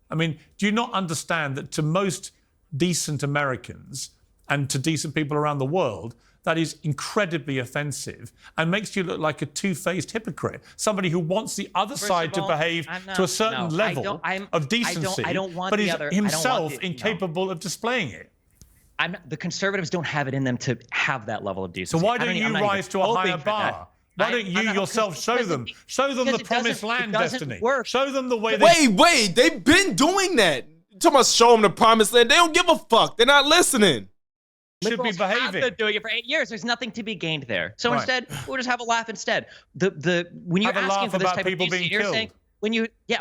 I mean, do you not understand that to most decent Americans and to decent people around the world, that is incredibly offensive and makes you look like a two-faced hypocrite, somebody who wants the other side to behave to a certain level of decency, but is himself incapable of displaying it.
The conservatives don't have it in them to have that level of decency.
So why don't you rise to a higher bar? Why don't you yourself show them the promised land, Destiny? Show them the way they...
Wait, they've been doing that. You're talking about show them the promised land. They don't give a fuck. They're not listening.
Should be behaving.
Have been doing it for 8 years. There's nothing to be gained there. So instead, we'll just have a laugh instead. When you're asking for this type of decency, you're saying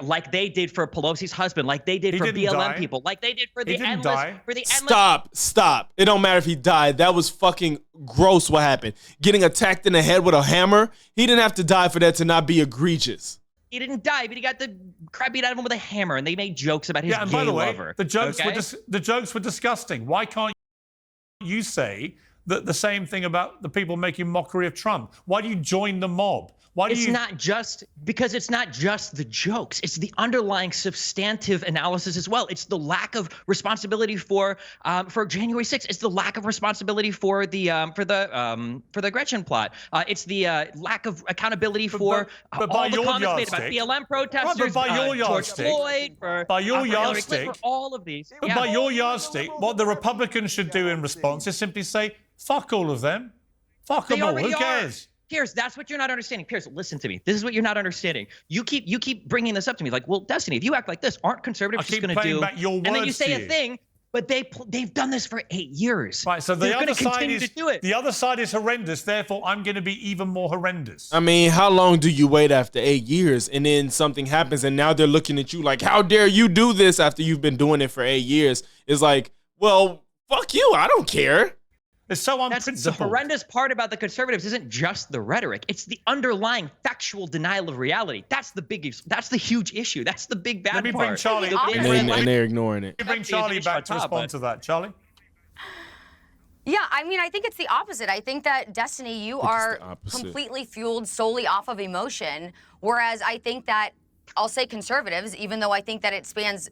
like they did for Pelosi's husband, like they did for BLM people, like they did for the endless.
Stop. It don't matter if he died. That was fucking gross what happened. Getting attacked in the head with a hammer. He didn't have to die for that to not be egregious.
He didn't die, but he got the crap beat out of him with a hammer, and they made jokes about his
and
gay
by the way,
lover.
The jokes were disgusting. Why can't you say the same thing about the people making mockery of Trump? Why do you join the mob?
It's not just the jokes. It's the underlying substantive analysis as well. It's the lack of responsibility for January 6th. It's the lack of responsibility for the Gretchen plot. It's the lack of accountability for all the comments made about BLM protesters, George Floyd,
by your yardstick,
for all of these.
But by your yardstick, what the Republicans should do in response is simply say, "Fuck all of them, fuck them all. Who cares?"
Pierce, that's what you're not understanding. Pierce, listen to me. This is what you're not understanding. You keep bringing this up to me, like, well, Destiny, if you act like this, aren't conservatives just going to do?
Back your words
and then you say a thing, but they've done this for 8 years.
Right. So the other side is
to do it.
The other side is horrendous. Therefore, I'm going to be even more horrendous.
I mean, how long do you wait after 8 years, and then something happens, and now they're looking at you like, how dare you do this after you've been doing it for 8 years? It's like, well, fuck you. I don't care.
It's so unprincipled.
The horrendous part about the conservatives isn't just the rhetoric. It's the underlying factual denial of reality. That's the huge issue. That's the big bad part.
Let me bring Charlie.
And they're ignoring it.
Let me bring Charlie back to respond to that. Charlie?
Yeah, I mean, I think it's the opposite. I think that, Destiny, you are completely fueled solely off of emotion, whereas I think that, I'll say conservatives, even though I think that it spans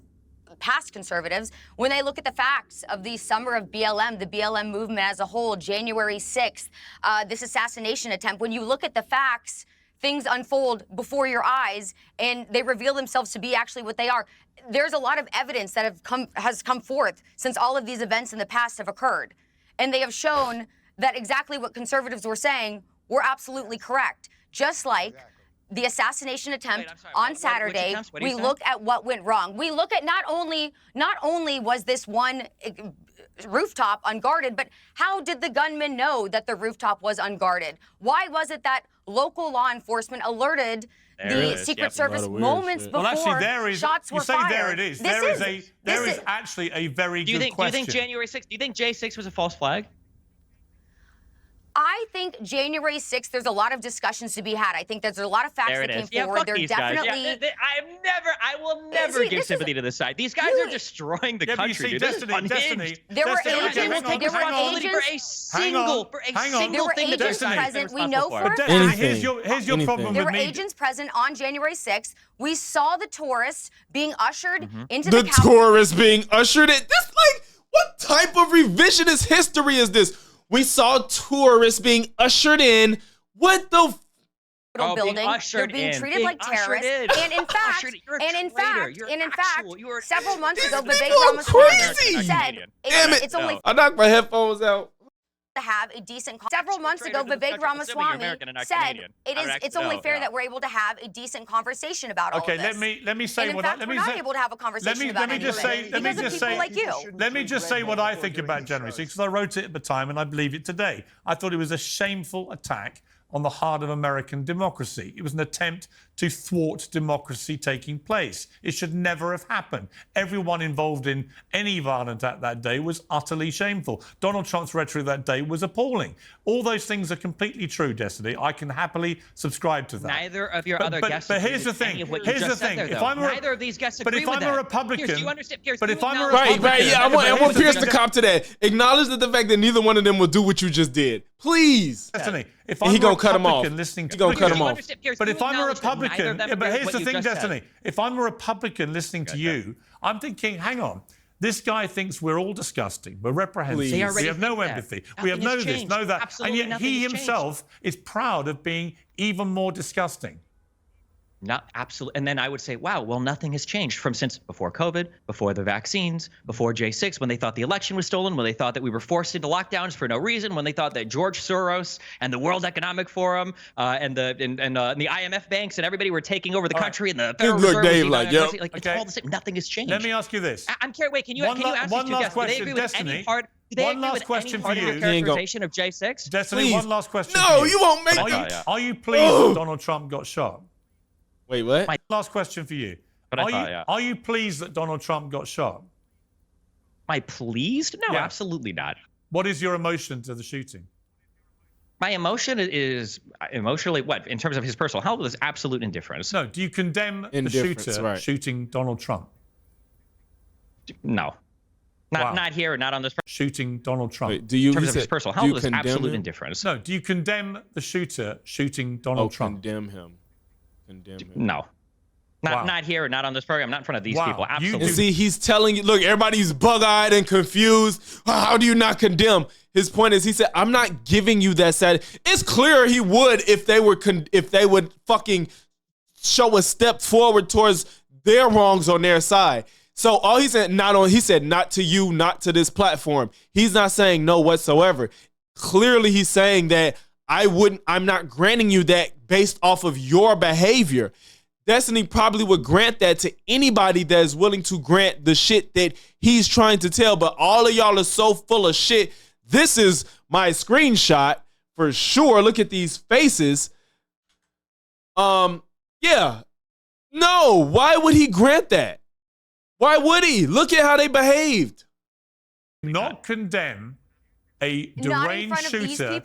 past conservatives, when they look at the facts of the summer of BLM, the BLM movement as a whole, January 6th, this assassination attempt, when you look at the facts, things unfold before your eyes and they reveal themselves to be actually what they are. There's a lot of evidence that has come forth since all of these events in the past have occurred. And they have shown that exactly what conservatives were saying were absolutely correct. Just like the assassination attempt on Saturday. We look at what went wrong. We look at not only was this one rooftop unguarded, but how did the gunman know that the rooftop was unguarded? Why was it that local law enforcement alerted the Secret Service moments before shots were fired?
There it is. There is actually a very good question.
Do you think January 6th? Do you think J6 was a false flag?
I think January 6th, there's a lot of discussions to be had. I think there's a lot of facts that came forward.
They're definitely. I will never give sympathy to this side. These guys are destroying the country. Dude.
Destiny.
There were agents.
There were
agents present. We know for a fact.
Here's your problem.
There were agents present on January 6th. We saw the tourists being ushered into the
tourists being ushered in. This what type of revisionist history is this? We saw tourists being ushered in. What the?
Building. They're being treated like terrorists. And in fact, several months ago, Vivek Ramaswamy said it's only.
I knocked my headphones out.
To have a decent. Several months ago, Vivek Ramaswamy said it's only fair that we're able to have a decent conversation about all of this.
Okay, let me say what
we're not able to have a conversation about any of it because of people like you.
Let me just say what I think about January 6th, because I wrote it at the time and I believe it today. I thought it was a shameful attack on the heart of American democracy. It was an attempt to thwart democracy taking place. It should never have happened. Everyone involved in any violent act that day was utterly shameful. Donald Trump's rhetoric that day was appalling. All those things are completely true, Destiny. I can happily subscribe to that.
Neither of your other guests.
But here's the thing.
Neither of these guests agree with that.
But if I'm a Republican,
Pierce, do you understand? Pierce,
but if I'm a Republican,
I want Pierce to cop to that. Acknowledge the fact that neither one of them will do what you just did. Please.
Destiny, if I'm a Republican listening to
cut him off.
But if I'm a Republican, but here's the thing, Destiny. If I'm a Republican listening to you, I'm thinking, hang on. This guy thinks we're all disgusting. We're reprehensible. We have no empathy. We have no this, no that. And yet he himself is proud of being even more disgusting.
Not absolutely. And then I would say, wow, well, nothing has changed from since before COVID, before the vaccines, before J6, when they thought the election was stolen, when they thought that we were forced into lockdowns for no reason, when they thought that George Soros and the World Economic Forum and the IMF banks and everybody were taking over the country and the Federal Reserve. It's all the same. Nothing has changed.
Let me ask you this.
I'm curious. Wait, can you ask
one last question, Destiny. One last question for you.
Characterization of J6?
Destiny, one last question.
No, you won't make
it. Are you pleased that Donald Trump got shot?
Wait, what?
Last question for you. Are you pleased that Donald Trump got shot?
Am I pleased? No, absolutely not.
What is your emotion to the shooting?
My emotion is emotionally what? In terms of his personal health, is absolute indifference.
No. Do you condemn the shooter shooting Donald Trump?
No. Not here, not on this.
Shooting Donald Trump.
Wait, in
terms of his personal health, is absolute indifference.
No. Do you condemn the shooter shooting Donald Trump?
Condemn him.
No. Not here, not on this program, not in front of these people. Absolutely.
And see, he's telling you, look, everybody's bug-eyed and confused. How do you not condemn? His point is, he said, I'm not giving you that side. It's clear he would if they would fucking show a step forward towards their wrongs on their side. So all he said, he said, not to you, not to this platform. He's not saying no whatsoever. Clearly, he's saying that I'm not granting you that based off of your behavior. Destiny probably would grant that to anybody that is willing to grant the shit that he's trying to tell, but all of y'all are so full of shit. This is my screenshot for sure. Look at these faces. Yeah. No, why would he grant that? Why would he? Look at how they behaved.
Not condemn a deranged shooter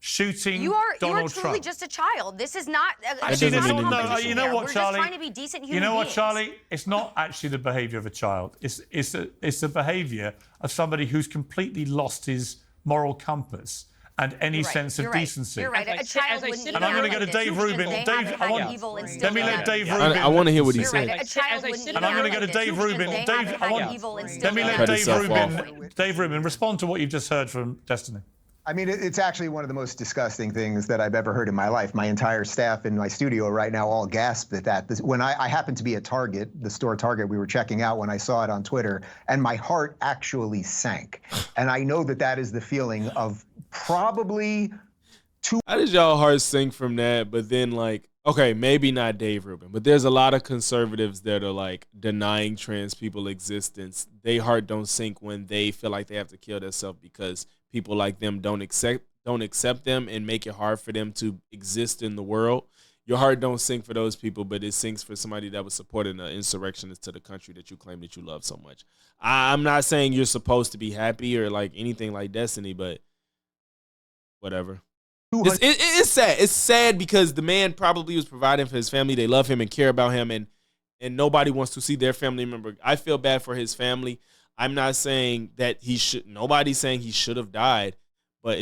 shooting Donald Trump.
You are truly just a child. This is not
you know what,
We're
Charlie?
just trying to be decent human
You know what,
beings.
Charlie? It's not actually the behavior of a child. It's the behavior of somebody who's completely lost his moral compass and any sense of decency.
You're right. A child wouldn't.
And I'm going to go to Dave Rubin. Dave, let me let Dave Rubin.
I want to hear what he said.
And I'm going to go to Dave Rubin. Dave, let me let Dave Rubin respond to what you've just heard from Destiny.
I mean, it's actually one of the most disgusting things that I've ever heard in my life. My entire staff in my studio right now all gasped at that. When I happened to be at Target, the store Target we were checking out when I saw it on Twitter, and my heart actually sank. And I know that is the feeling of probably
How did y'all heart sink from that? But then, like, Okay, maybe not Dave Rubin, but there's a lot of conservatives that are like denying trans people existence. They heart don't sink when they feel like they have to kill themselves because people like them don't accept them and make it hard for them to exist in the world. Your heart don't sink for those people, but it sinks for somebody that was supporting an insurrectionist to the country that you claim that you love so much. I'm not saying you're supposed to be happy or like anything like Destiny, but whatever. It's sad. It's sad because the man probably was providing for his family. They love him and care about him, and nobody wants to see their family member. I feel bad for his family. I'm not saying that he should. Nobody's saying he should have died, but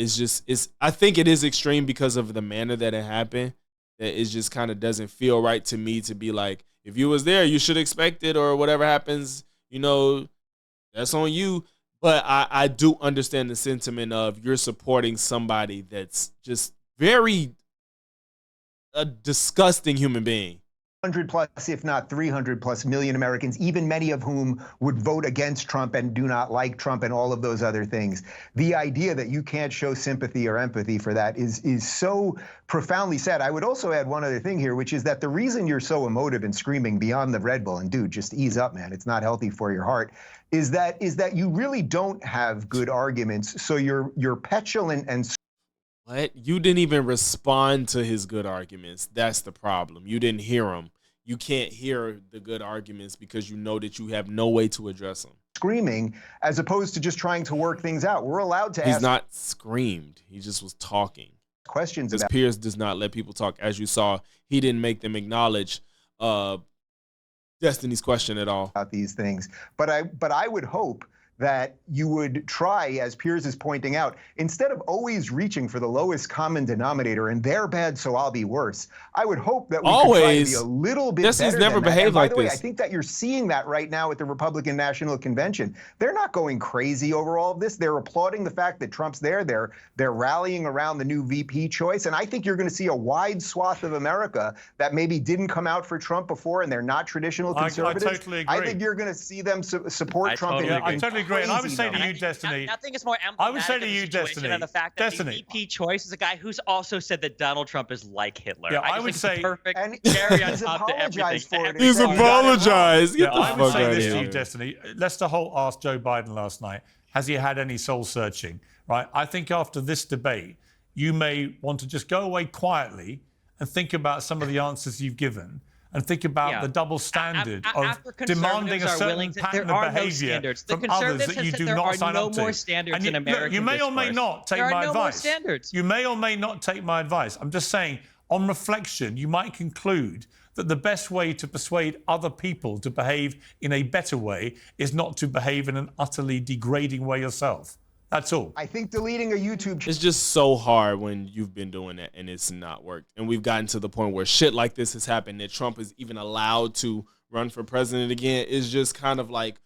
I think it is extreme because of the manner that it happened. That it just kind of doesn't feel right to me to be like, if you was there, you should expect it, or whatever happens, that's on you. But I do understand the sentiment of you're supporting somebody that's just very a disgusting human being.
100 plus, if not 300 plus million Americans, even many of whom would vote against Trump and do not like Trump and all of those other things. The idea that you can't show sympathy or empathy for that is so profoundly sad. I would also add one other thing here, which is that the reason you're so emotive and screaming beyond the Red Bull, and dude, just ease up, man, it's not healthy for your heart, is that you really don't have good arguments. So you're petulant and
What? You didn't even respond to his good arguments. That's the problem. You didn't hear them. You can't hear the good arguments because you know that you have no way to address them.
Screaming as opposed to just trying to work things out. We're allowed to
ask.
He's
not screamed. He just was talking.
Questions
about Piers does not let people talk. As you saw, he didn't make them acknowledge Destiny's question at all.
About these things. But I would hope that you would try, as Piers is pointing out, instead of always reaching for the lowest common denominator and they're bad, so I'll be worse. I would hope that we could try to be a little bit better
never
than that.
behaved
and by
like
the way,
this.
I think that you're seeing that right now at the Republican National Convention. They're not going crazy over all of this. They're applauding the fact that Trump's there. They're rallying around the new VP choice. And I think you're going to see a wide swath of America that maybe didn't come out for Trump before and they're not traditional conservatives.
I totally agree.
I think you're going to see them support Trump.
I totally agree. And I would say to you, Destiny.
Nothing is more
I would say to you, Destiny,
than the fact that the VP choice is a guy who's also said that Donald Trump is like Hitler.
Yeah, I would say
perfect cherry on top to everything.
He's apologized.
Yeah, I would say this to you, Destiny. Lester Holt asked Joe Biden last night, has he had any soul searching? Right. I think after this debate, you may want to just go away quietly and think about some of the answers you've given. And think about the double standard of demanding a certain pattern of behavior from others that you do not sign up to.
There are no more standards in American
You may or may not take my advice.
More standards.
You may or may not take my advice. I'm just saying, on reflection, you might conclude that the best way to persuade other people to behave in a better way is not to behave in an utterly degrading way yourself. That's all.
I think deleting a YouTube channel.
It's just so hard when you've been doing that and it's not worked. And we've gotten to the point where shit like this has happened, that Trump is even allowed to run for president again. It's just kind of like,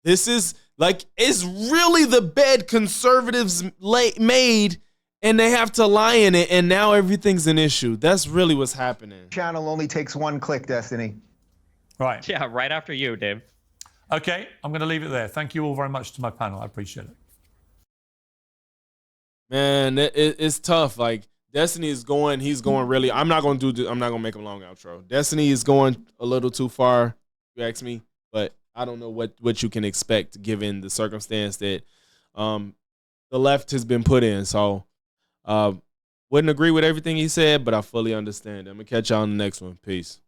this is like, it's really the bed conservatives made and they have to lie in it. And now everything's an issue. That's really what's happening.
Channel only takes one click, Destiny.
Right.
Yeah, right after you, Dave.
Okay, I'm going to leave it there. Thank you all very much to my panel. I appreciate it.
Man, it's tough. Like, Destiny is going, he's going really, I'm not going to make a long outro. Destiny is going a little too far, if you ask me, but I don't know what you can expect given the circumstance that the left has been put in. So, wouldn't agree with everything he said, but I fully understand. I'm going to catch y'all on the next one. Peace.